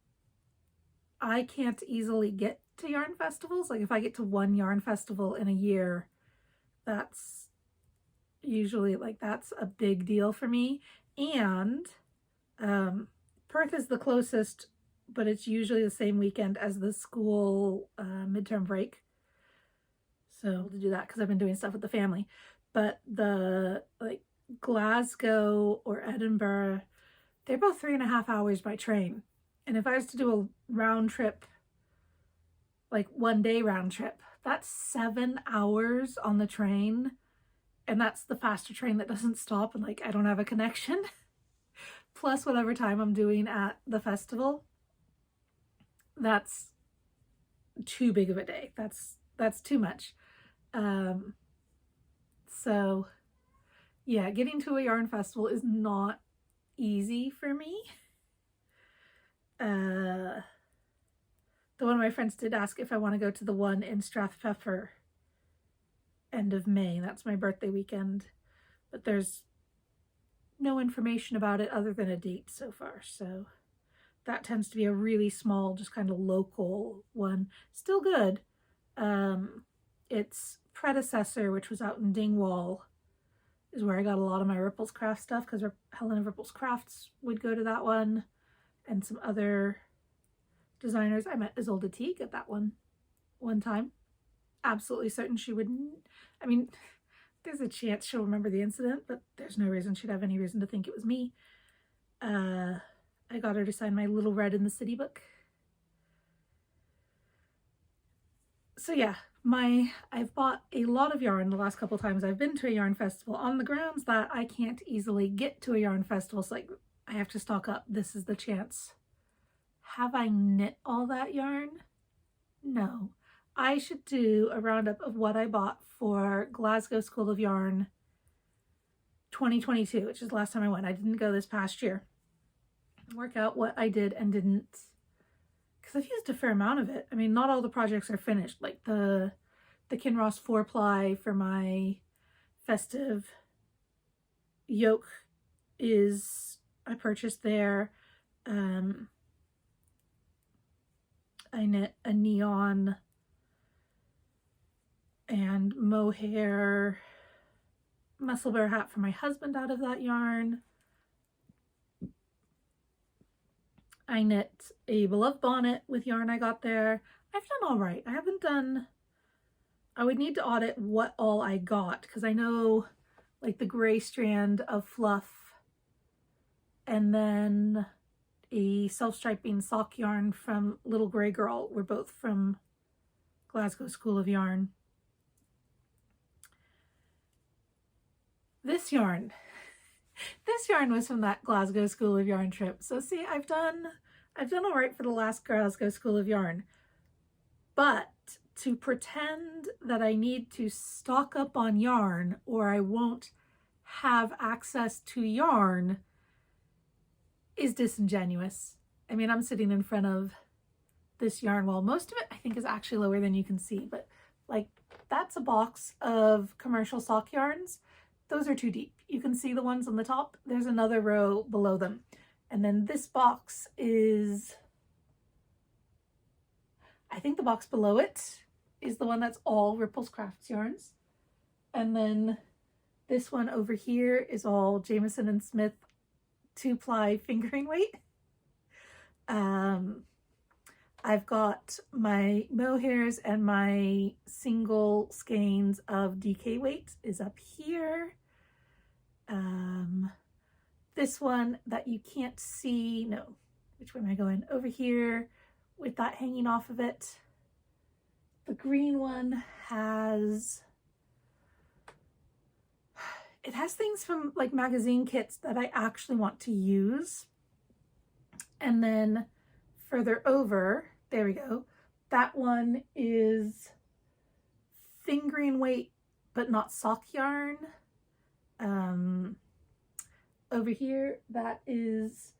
I can't easily get to yarn festivals. Like if I get to one yarn festival in a year, that's usually that's a big deal for me. And Perth is the closest, but it's usually the same weekend as the school midterm break. So to do that, because I've been doing stuff with the family. But the Glasgow or Edinburgh, they're both 3.5 hours by train. And if I was to do a round trip, like 1 day round trip, that's 7 hours on the train. And that's the faster train that doesn't stop and I don't have a connection. Plus whatever time I'm doing at the festival. That's too big of a day. That's too much. So yeah, getting to a yarn festival is not easy for me. Though one of my friends did ask if I want to go to the one in Strathpeffer end of May. That's my birthday weekend, but there's no information about it other than a date so far. So that tends to be a really small, just kind of local one. Still good. Its predecessor, which was out in Dingwall, is where I got a lot of my Ripples Crafts stuff, because Helen of Ripples Crafts would go to that one, and some other designers. I met Ysolda Teague at that one time. Absolutely certain she wouldn't. I mean, there's a chance she'll remember the incident, but there's no reason she'd have any reason to think it was me. I got her to sign my Little Red in the City book. So yeah, I've bought a lot of yarn the last couple times I've been to a yarn festival on the grounds that I can't easily get to a yarn festival. So like, I have to stock up. This is the chance. Have I knit all that yarn? No. I should do a roundup of what I bought for Glasgow School of Yarn 2022, which is the last time I went. I didn't go this past year. Work out what I did and didn't, because I've used a fair amount of it. I mean, not all the projects are finished. Like the Kinross 4-ply for my festive yoke I purchased there. I knit a neon and mohair Musselburgh hat for my husband out of that yarn. I knit a beloved bonnet with yarn I got there. I've done all right. I would need to audit what all I got, because I know like the gray strand of fluff and then a self-striping sock yarn from Little Grey Girl were both from Glasgow School of Yarn. This yarn was from that Glasgow School of Yarn trip. So see, I've done all right for the last Glasgow School of Yarn. But to pretend that I need to stock up on yarn or I won't have access to yarn is disingenuous. I mean, I'm sitting in front of this yarn wall. Most of it I think is actually lower than you can see, but like that's a box of commercial sock yarns. Those are too deep. You can see the ones on the top. There's another row below them. And then this box is, I think the box below it is the one that's all Ripples Crafts yarns. And then this one over here is all Jamieson and Smith 2-ply fingering weight. I've got my mohairs and my single skeins of DK weight is up here. This one that you can't see, no, which way am I going? Over here with that hanging off of it. The green one has things from like magazine kits that I actually want to use. And then further over, there we go. That one is fingering weight, but not sock yarn. Over here, that is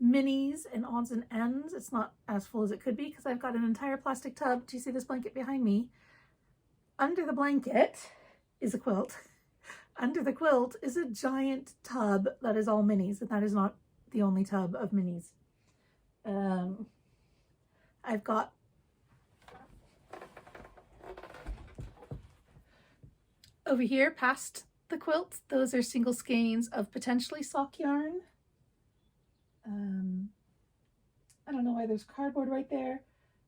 minis and odds and ends. It's not as full as it could be because I've got an entire plastic tub. Do you see this blanket behind me? Under the blanket is a quilt. Under the quilt is a giant tub that is all minis, and that is not the only tub of minis. I've got over here past the quilt, those are single skeins of potentially sock yarn. I don't know why there's cardboard right there,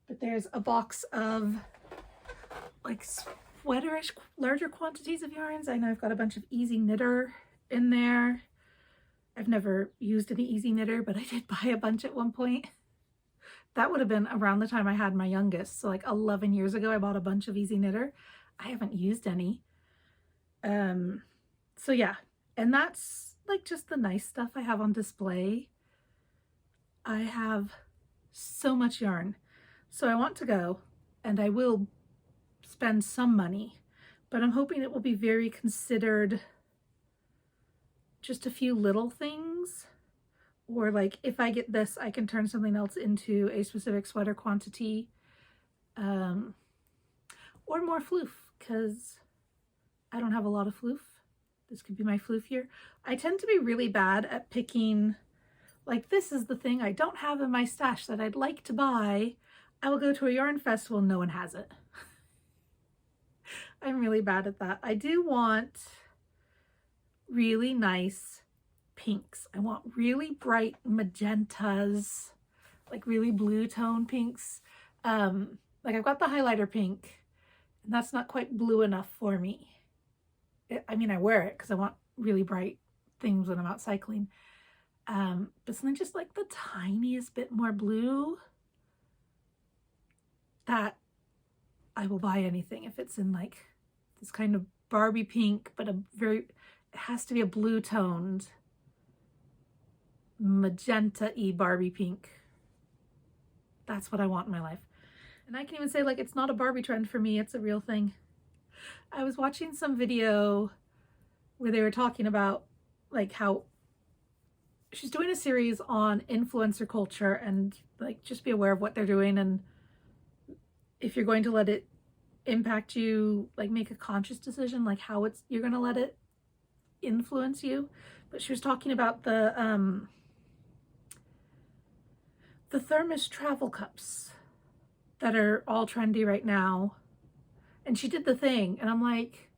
but there's a box of like sweaterish larger quantities of yarns. I know I've got a bunch of Easy Knitter in there. I've never used any Easy Knitter, but I did buy a bunch at one point. That would have been around the time I had my youngest. So like 11 years ago, I bought a bunch of Easy Knitter. I haven't used any. So yeah, and that's like just the nice stuff I have on display. I have so much yarn. So I want to go, and I will spend some money, but I'm hoping it will be very considered, just a few little things. Or like, if I get this, I can turn something else into a specific sweater quantity. Or more floof, because I don't have a lot of floof. This could be my floof year. I tend to be really bad at picking, like this is the thing I don't have in my stash that I'd like to buy. I will go to a yarn festival, no one has it. I'm really bad at that. I do want really nice pinks. I want really bright magentas, like really blue tone pinks. Like I've got the highlighter pink, and that's not quite blue enough for me. I mean, I wear it because I want really bright things when I'm out cycling. But something just like the tiniest bit more blue, that I will buy anything if it's in like this kind of Barbie pink, but it has to be a blue toned magenta-y Barbie pink. That's what I want in my life. And I can even say, like, it's not a Barbie trend for me, it's a real thing. I was watching some video where they were talking about like how she's doing a series on influencer culture, and like just be aware of what they're doing, and if you're going to let it impact you, like make a conscious decision, like how you're going to let it influence you. But she was talking about the thermos travel cups that are all trendy right now. And she did the thing, and I'm like,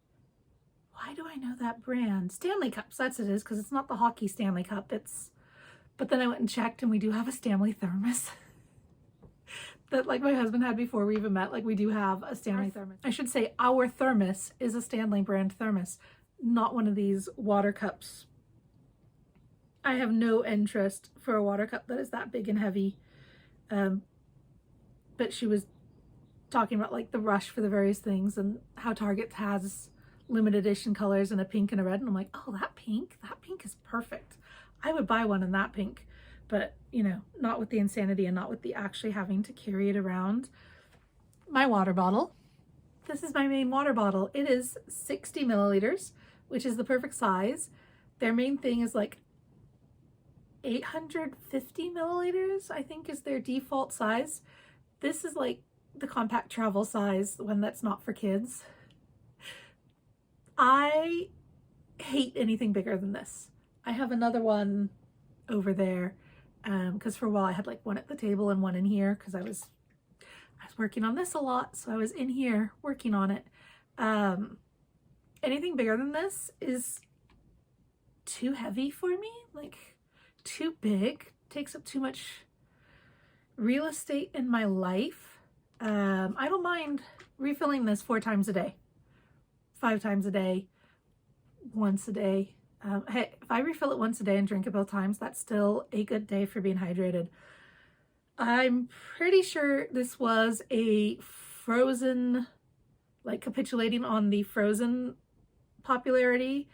why do I know that brand? Stanley Cups, that's it is, because it's not the hockey Stanley Cup. But then I went and checked, and we do have a Stanley thermos that like my husband had before we even met. Like, we do have a Stanley thermos. I should say our thermos is a Stanley brand thermos, not one of these water cups. I have no interest for a water cup that is that big and heavy. But she was talking about like the rush for the various things, and how Target has limited edition colors in a pink and a red, and I'm like, oh, that pink is perfect. I would buy one in that pink, but you know, not with the insanity and not with the actually having to carry it around. My water bottle. This is my main water bottle. It is 60 milliliters, which is the perfect size. Their main thing is like 850 milliliters, I think, is their default size. This is like the compact travel size, the one that's not for kids. I hate anything bigger than this. I have another one over there because for a while I had like one at the table and one in here because I was working on this a lot, so I was in here working on it. Anything bigger than this is too heavy for me, like too big, takes up too much real estate in my life. I don't mind refilling this 4 times a day, 5 times a day, once a day. Hey, if I refill it once a day and drink it both times, that's still a good day for being hydrated. I'm pretty sure this was a Frozen, like capitulating on the Frozen popularity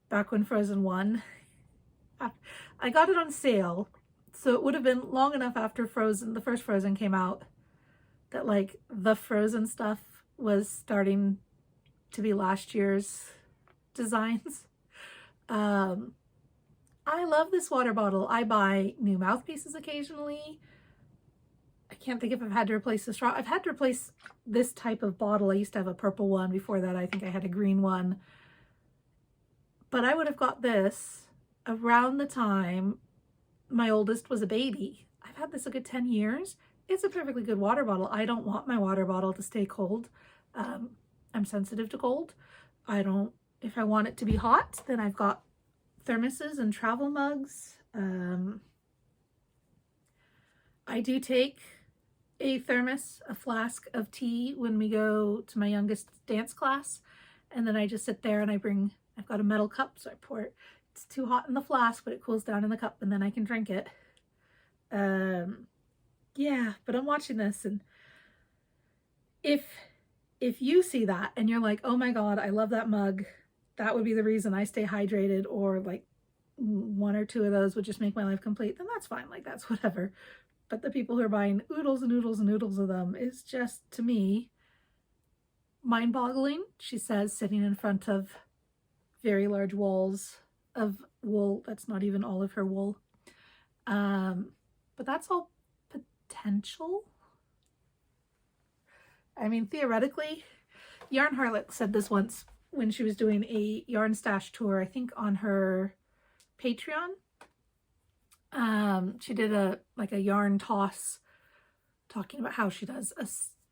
back when Frozen won. I got it on sale, so it would have been long enough after Frozen, the first Frozen came out, that like the Frozen stuff was starting to be last year's designs. I love this water bottle. I buy new mouthpieces occasionally. I can't think if I've had to replace the straw. I've had to replace this type of bottle. I used to have a purple one. Before that, I think I had a green one. But I would have got this around the time my oldest was a baby. I've had this a good 10 years. It's a perfectly good water bottle. I don't want my water bottle to stay cold. I'm sensitive to cold. If I want it to be hot, then I've got thermoses and travel mugs. I do take a thermos, a flask of tea when we go to my youngest dance class, and then I just sit there and I've got a metal cup, so I pour it. It's too hot in the flask, but it cools down in the cup, and then I can drink it. Yeah, but I'm watching this, and if you see that and you're like, oh my god, I love that mug, that would be the reason I stay hydrated, or like 1 or 2 of those would just make my life complete, then that's fine. Like, that's whatever. But the people who are buying oodles and oodles and oodles of them is just, to me, mind-boggling. She says, sitting in front of very large walls of wool. That's not even all of her wool. But that's all potential. I mean, theoretically, Yarn Harlot said this once when she was doing a yarn stash tour, I think on her Patreon. She did a yarn toss, talking about how she does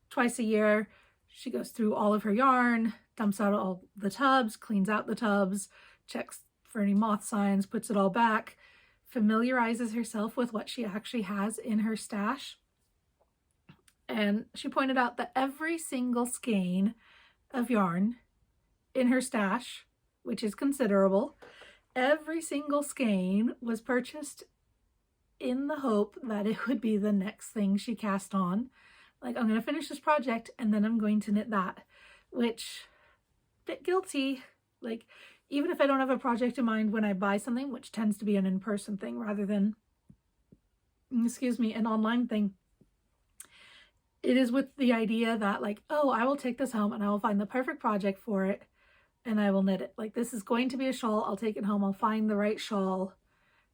twice a year. She goes through all of her yarn, dumps out all the tubs, cleans out the tubs, checks for any moth signs, puts it all back, familiarizes herself with what she actually has in her stash. And she pointed out that every single skein of yarn in her stash, which is considerable, every single skein was purchased in the hope that it would be the next thing she cast on. Like, I'm going to finish this project and then I'm going to knit that, which, bit guilty. Like, even if I don't have a project in mind when I buy something, which tends to be an in-person thing rather than, excuse me, an online thing, it is with the idea that, like, oh, I will take this home and I will find the perfect project for it and I will knit it. Like, this is going to be a shawl. I'll take it home. I'll find the right shawl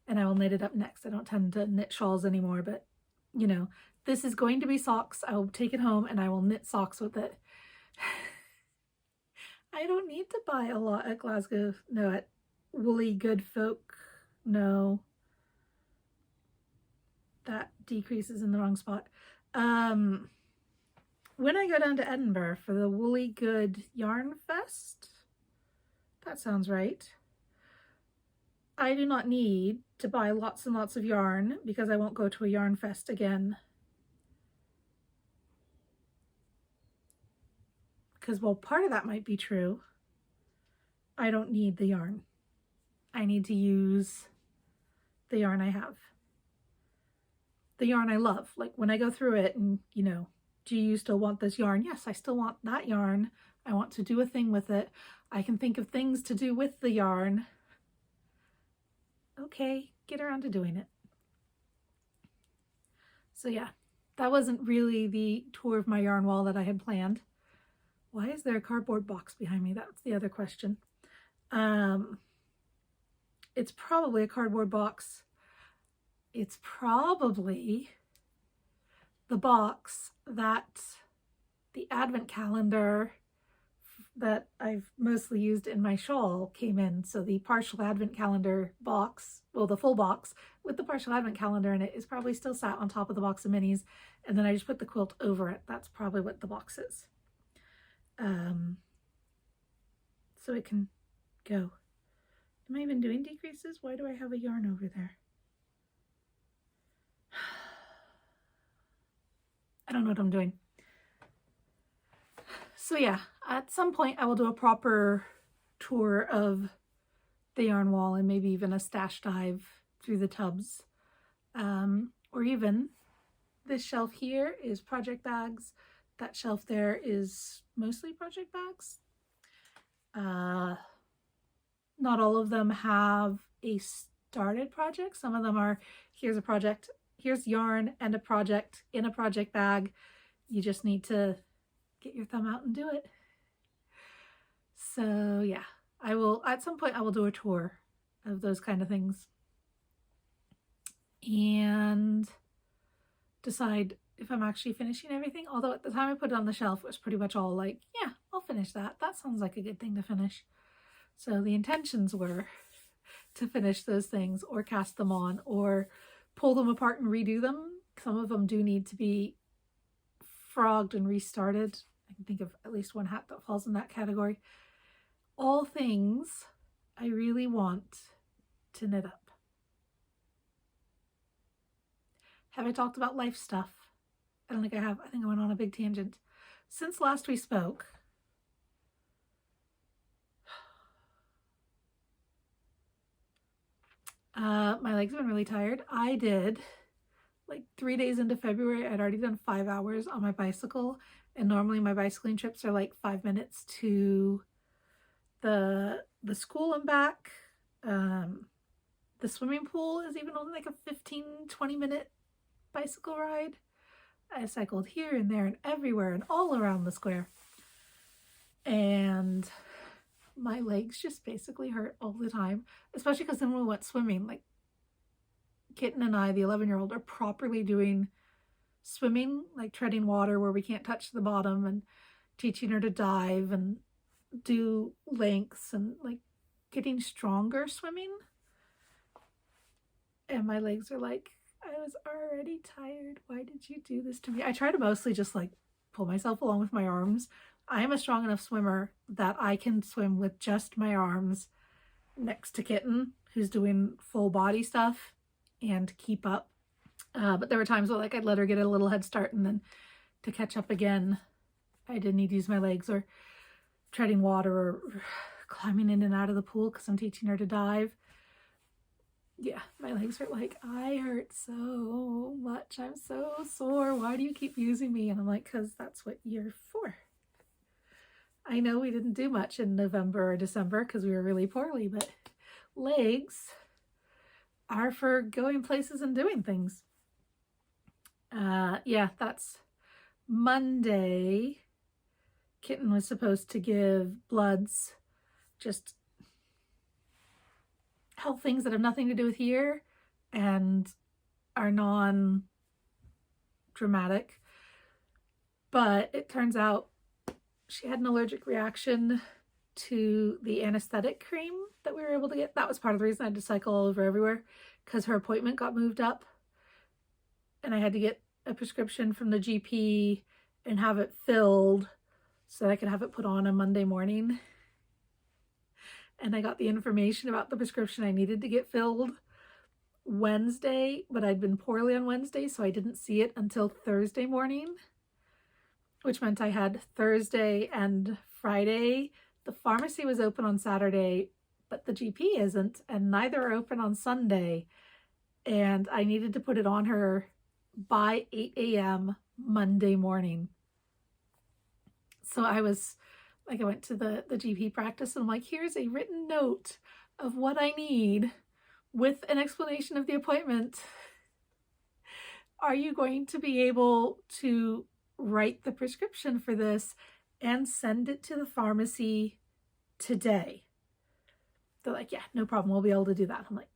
and I will knit it up next. I don't tend to knit shawls anymore, but, you know, this is going to be socks. I will take it home and I will knit socks with it. I don't need to buy a lot at Glasgow. No, at Woolly Good Folk. No. That decreases in the wrong spot. When I go down to Edinburgh for the Woolly Good Yarn Fest, that sounds right, I do not need to buy lots and lots of yarn because I won't go to a yarn fest again. Because while part of that might be true, I don't need the yarn. I need to use the yarn I have. The yarn I love. Like, when I go through it and, you know, do you still want this yarn? Yes, I still want that yarn. I want to do a thing with it. I can think of things to do with the yarn. Okay, get around to doing it. So yeah, that wasn't really the tour of my yarn wall that I had planned. Why is there a cardboard box behind me? That's the other question. It's probably a cardboard box. It's probably the box that the advent calendar that I've mostly used in my shawl came in. So the partial advent calendar box, well, the full box with the partial advent calendar in it is probably still sat on top of the box of minis. And then I just put the quilt over it. That's probably what the box is. So it can go. Am I even doing decreases? Why do I have a yarn over there? I don't know what I'm doing. So yeah, at some point I will do a proper tour of the yarn wall and maybe even a stash dive through the tubs. Or even this shelf here is project bags. That shelf there is mostly project bags. Not all of them have a started project. Some of them are, here's a project, here's yarn and a project in a project bag. You just need to get your thumb out and do it. So yeah, I will, at some point I will do a tour of those kind of things and decide if I'm actually finishing everything. Although at the time I put it on the shelf, it was pretty much all like, yeah, I'll finish that. That sounds like a good thing to finish. So the intentions were to finish those things or cast them on or pull them apart and redo them. Some of them do need to be frogged and restarted. I can think of at least one hat that falls in that category. All things I really want to knit up. Have I talked about life stuff? I don't think I have. I think I went on a big tangent. Since last we spoke, my legs have been really tired. I did, like 3 days into February, I'd already done 5 hours on my bicycle. And normally my bicycling trips are like 5 minutes to the school and back. The swimming pool is even only like a 15-20 minute bicycle ride. I cycled here and there and everywhere and all around the square. And my legs just basically hurt all the time, especially because then when we went swimming, like Kitten and I, the 11-year-old, are properly doing swimming, like treading water where we can't touch the bottom and teaching her to dive and do lengths and like getting stronger swimming. And my legs are like, I was already tired. Why did you do this to me? I try to mostly just like pull myself along with my arms. I am a strong enough swimmer that I can swim with just my arms next to Kitten, who's doing full body stuff, and keep up. But there were times where like I'd let her get a little head start, and then to catch up again, I did need to use my legs or treading water or climbing in and out of the pool because I'm teaching her to dive. Yeah, my legs are like, I hurt so much. I'm so sore. Why do you keep using me? And I'm like, because that's what you're for. I know we didn't do much in November or December because we were really poorly, but legs are for going places and doing things. Yeah, that's Monday. Kitten was supposed to give bloods, just health things that have nothing to do with here and are non-dramatic. But it turns out she had an allergic reaction to the anesthetic cream that we were able to get. That was part of the reason I had to cycle all over everywhere, because her appointment got moved up and I had to get a prescription from the GP and have it filled so that I could have it put on Monday morning. And I got the information about the prescription I needed to get filled Wednesday, but I'd been poorly on Wednesday, so I didn't see it until Thursday morning, which meant I had Thursday and Friday. The pharmacy was open on Saturday, but the GP isn't, and neither are open on Sunday. And I needed to put it on her by 8 a.m. Monday morning. So I went to the GP practice and I'm like, here's a written note of what I need with an explanation of the appointment. Are you going to be able to write the prescription for this and send it to the pharmacy today? They're like, yeah, no problem. We'll be able to do that. I'm like,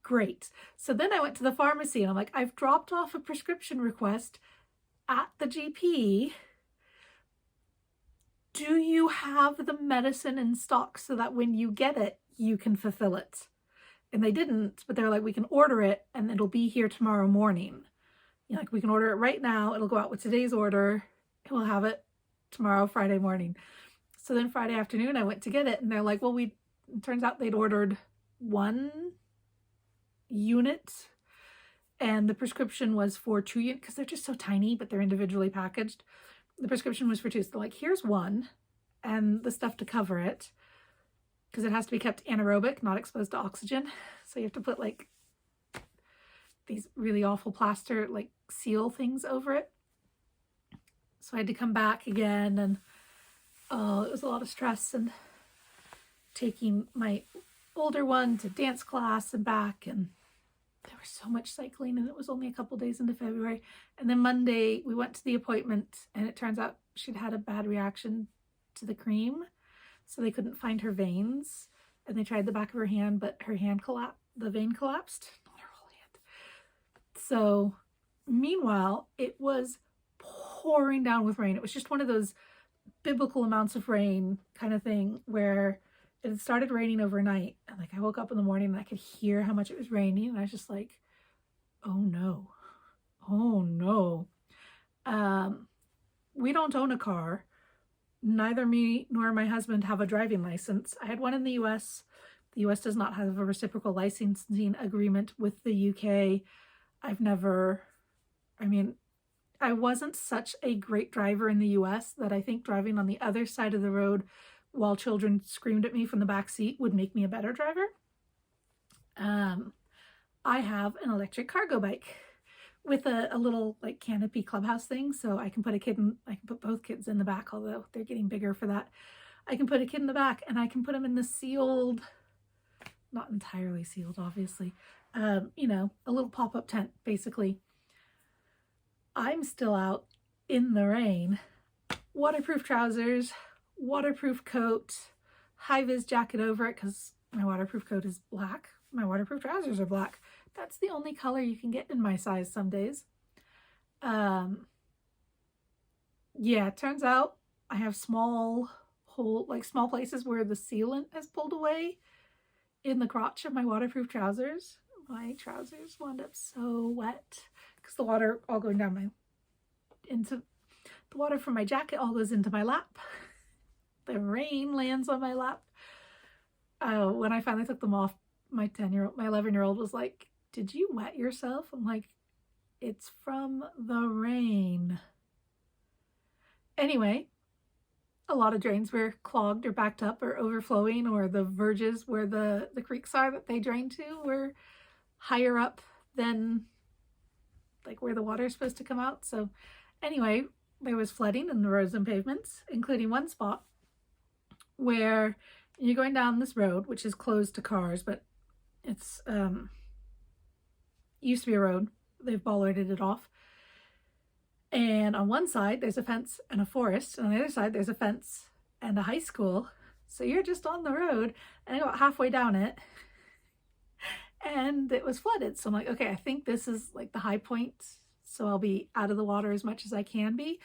great. So then I went to the pharmacy and I'm like, I've dropped off a prescription request at the GP. Do you have the medicine in stock so that when you get it, you can fulfill it? And they didn't, but they're like, we can order it and it'll be here tomorrow morning. You know, like, we can order it right now. It'll go out with today's order and we'll have it tomorrow, Friday morning. So then Friday afternoon, I went to get it and they're like, well, it turns out they'd ordered 1 unit and the prescription was for 2 units because they're just so tiny, but they're individually packaged. The prescription was for 2. So they're like, here's 1 and the stuff to cover it, because it has to be kept anaerobic, not exposed to oxygen. So you have to put like these really awful plaster, like seal things over it. So I had to come back again and it was a lot of stress, and taking my older one to dance class and back, and there was so much cycling, and it was only a couple days into February. And then Monday we went to the appointment and it turns out she'd had a bad reaction to the cream, so they couldn't find her veins, and they tried the back of her hand, but her hand collapsed, the vein collapsed, not her whole hand. So meanwhile, it was pouring down with rain. It was just one of those biblical amounts of rain kind of thing where it had started raining overnight, and like I woke up in the morning and I could hear how much it was raining, and I was just like, oh no, oh no. We don't own a car. Neither me nor my husband have a driving license. I had one in the US. The US does not have a reciprocal licensing agreement with the UK. I wasn't such a great driver in the US that I think driving on the other side of the road while children screamed at me from the back seat would make me a better driver. I have an electric cargo bike with a little like canopy clubhouse thing, so I can put both kids in the back, although they're getting bigger for that. I can put a kid in the back and I can put them in the sealed, not entirely sealed, obviously, a little pop-up tent, basically. I'm still out in the rain, waterproof trousers, waterproof coat, high-vis jacket over it because my waterproof coat is black. My waterproof trousers are black. That's the only color you can get in my size some days. Yeah, it turns out I have small places where the sealant has pulled away in the crotch of my waterproof trousers. My trousers wound up so wet because the water all going down the water from my jacket all goes into my lap. The rain lands on my lap. When I finally took them off, my 11-year-old was like, did you wet yourself? I'm like, it's from the rain. Anyway, a lot of drains were clogged or backed up or overflowing, or the verges where the creeks are that they drain to were higher up than like where the water is supposed to come out. So anyway, there was flooding in the roads and pavements, including one spot where you're going down this road, which is closed to cars, but it's used to be a road. They've bollarded it off. And on one side, there's a fence and a forest. And on the other side, there's a fence and a high school. So you're just on the road, and I got halfway down it and it was flooded. So I'm like, okay, I think this is like the high point. So I'll be out of the water as much as I can be,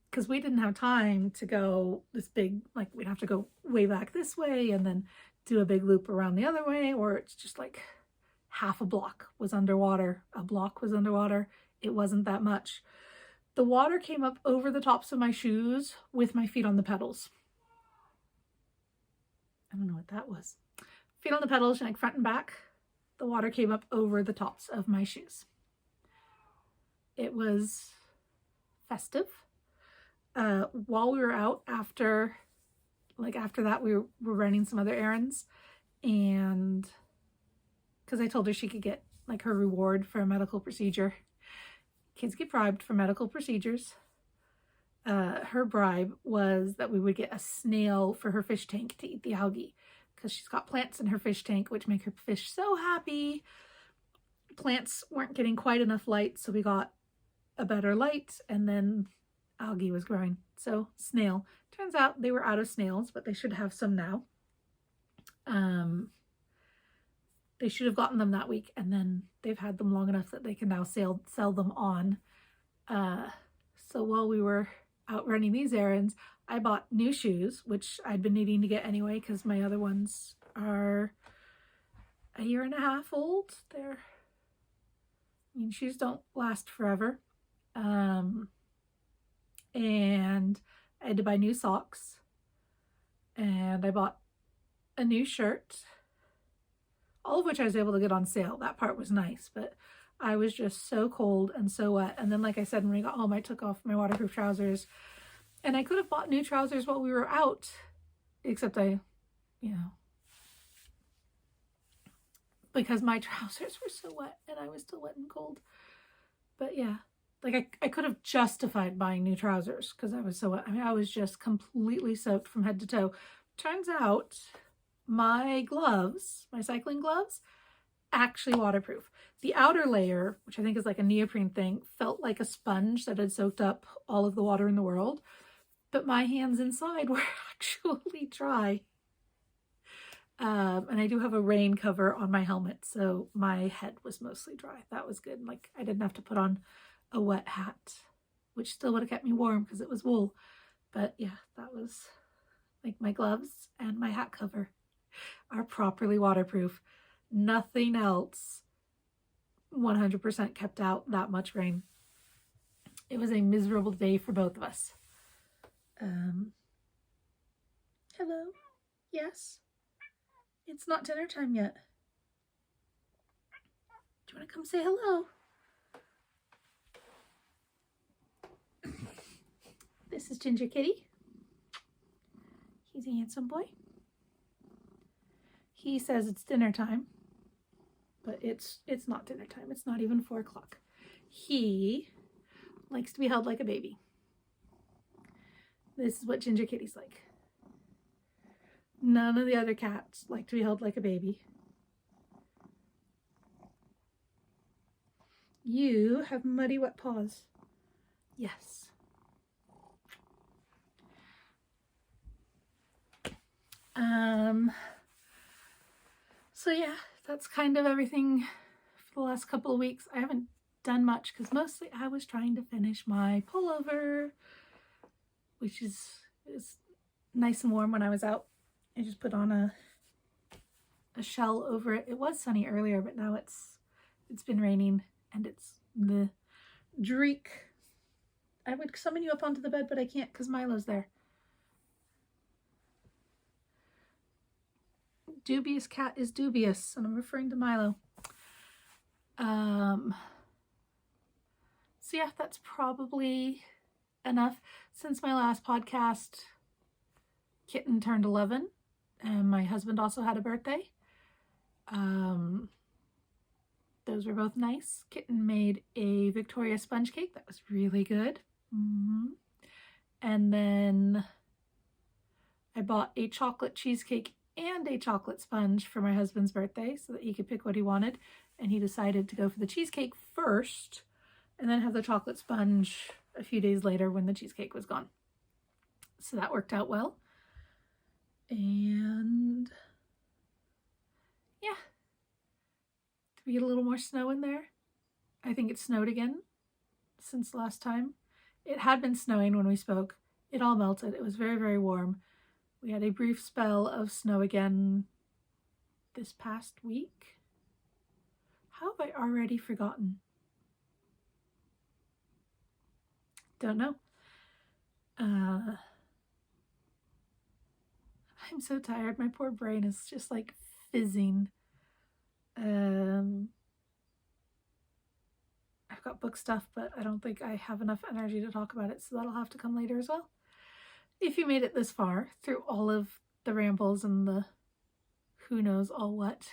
because we didn't have time to go this big, like we'd have to go way back this way and then do a big loop around the other way, or it's just like half a block was underwater. A block was underwater. It wasn't that much. The water came up over the tops of my shoes with my feet on the pedals. I don't know what that was. Feet on the pedals, like front and back. The water came up over the tops of my shoes. It was festive. While we were out after that, we were running some other errands, and because I told her she could get like her reward for a medical procedure. Kids get bribed for medical procedures. Her bribe was that we would get a snail for her fish tank to eat the algae, because she's got plants in her fish tank, which make her fish so happy. Plants weren't getting quite enough light, so we got a better light, and then algae was growing. So snail. Turns out they were out of snails, but they should have some now. They should have gotten them that week, and then they've had them long enough that they can now sell them on. So while we were out running these errands, I bought new shoes, which I'd been needing to get anyway, because my other ones are a year and a half old. Shoes don't last forever. And I had to buy new socks, and I bought a new shirt, all of which I was able to get on sale. That part was nice, but I was just so cold and so wet. And then, like I said, when we got home, I took off my waterproof trousers, and I could have bought new trousers while we were out, except because my trousers were so wet and I was still wet and cold. But yeah, like I could have justified buying new trousers because I was so wet. I was just completely soaked from head to toe. Turns out my gloves, my cycling gloves, actually waterproof. The outer layer, which I think is like a neoprene thing, felt like a sponge that had soaked up all of the water in the world, but my hands inside were actually dry. And I do have a rain cover on my helmet, so my head was mostly dry. That was good. Like, I didn't have to put on a wet hat, which still would have kept me warm because it was wool. But yeah, that was like my gloves and my hat cover are properly waterproof. Nothing else 100% kept out that much rain. It was a miserable day for both of us. Hello? Yes? It's not dinner time yet. Do you want to come say hello? This is Ginger Kitty. He's a handsome boy. He says it's dinner time, but it's not dinner time. It's not even 4 o'clock. He likes to be held like a baby. This is what Ginger Kitty's like. None of the other cats like to be held like a baby. You have muddy, wet paws. Yes. So yeah, that's kind of everything for the last couple of weeks. I haven't done much because mostly I was trying to finish my pullover, which is nice and warm when I was out. I just put on a shell over it. It was sunny earlier, but now it's been raining and it's the dreek. I would summon you up onto the bed, but I can't because Milo's there. Dubious cat is dubious, and I'm referring to Milo. So yeah, that's probably enough. Since my last podcast, Kitten turned 11, and my husband also had a birthday. The Those were both nice. Kitten made a Victoria sponge cake. That was really good. And then I bought a chocolate cheesecake and a chocolate sponge for my husband's birthday so that he could pick what he wanted. And he decided to go for the cheesecake first and then have the chocolate sponge a few days later when the cheesecake was gone. So that worked out well. And yeah, did we get a little more snow in there? I think it snowed again since last time. It had been snowing when we spoke. It all melted. It was very, very warm. We had a brief spell of snow again this past week. How have I already forgotten? Don't know. I'm so tired. My poor brain is just like fizzing. I've got book stuff, but I don't think I have enough energy to talk about it, so that'll have to come later as well. If you made it this far through all of the rambles and the who knows all what,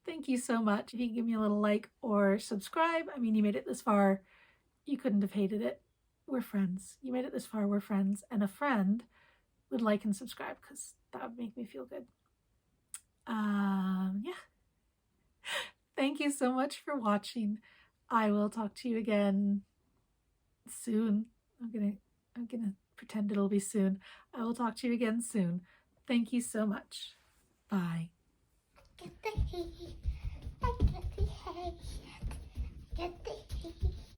thank you so much. If you can give me a little like or subscribe, I mean, you made it this far, you couldn't have hated it. We're friends. You made it this far, we're friends. And a friend would like and subscribe because that would make me feel good. Yeah. Thank you so much for watching. I will talk to you again soon. I'm gonna pretend it'll be soon. I will talk to you again soon. Thank you so much. Bye. Get the hay. I get the hay. Get the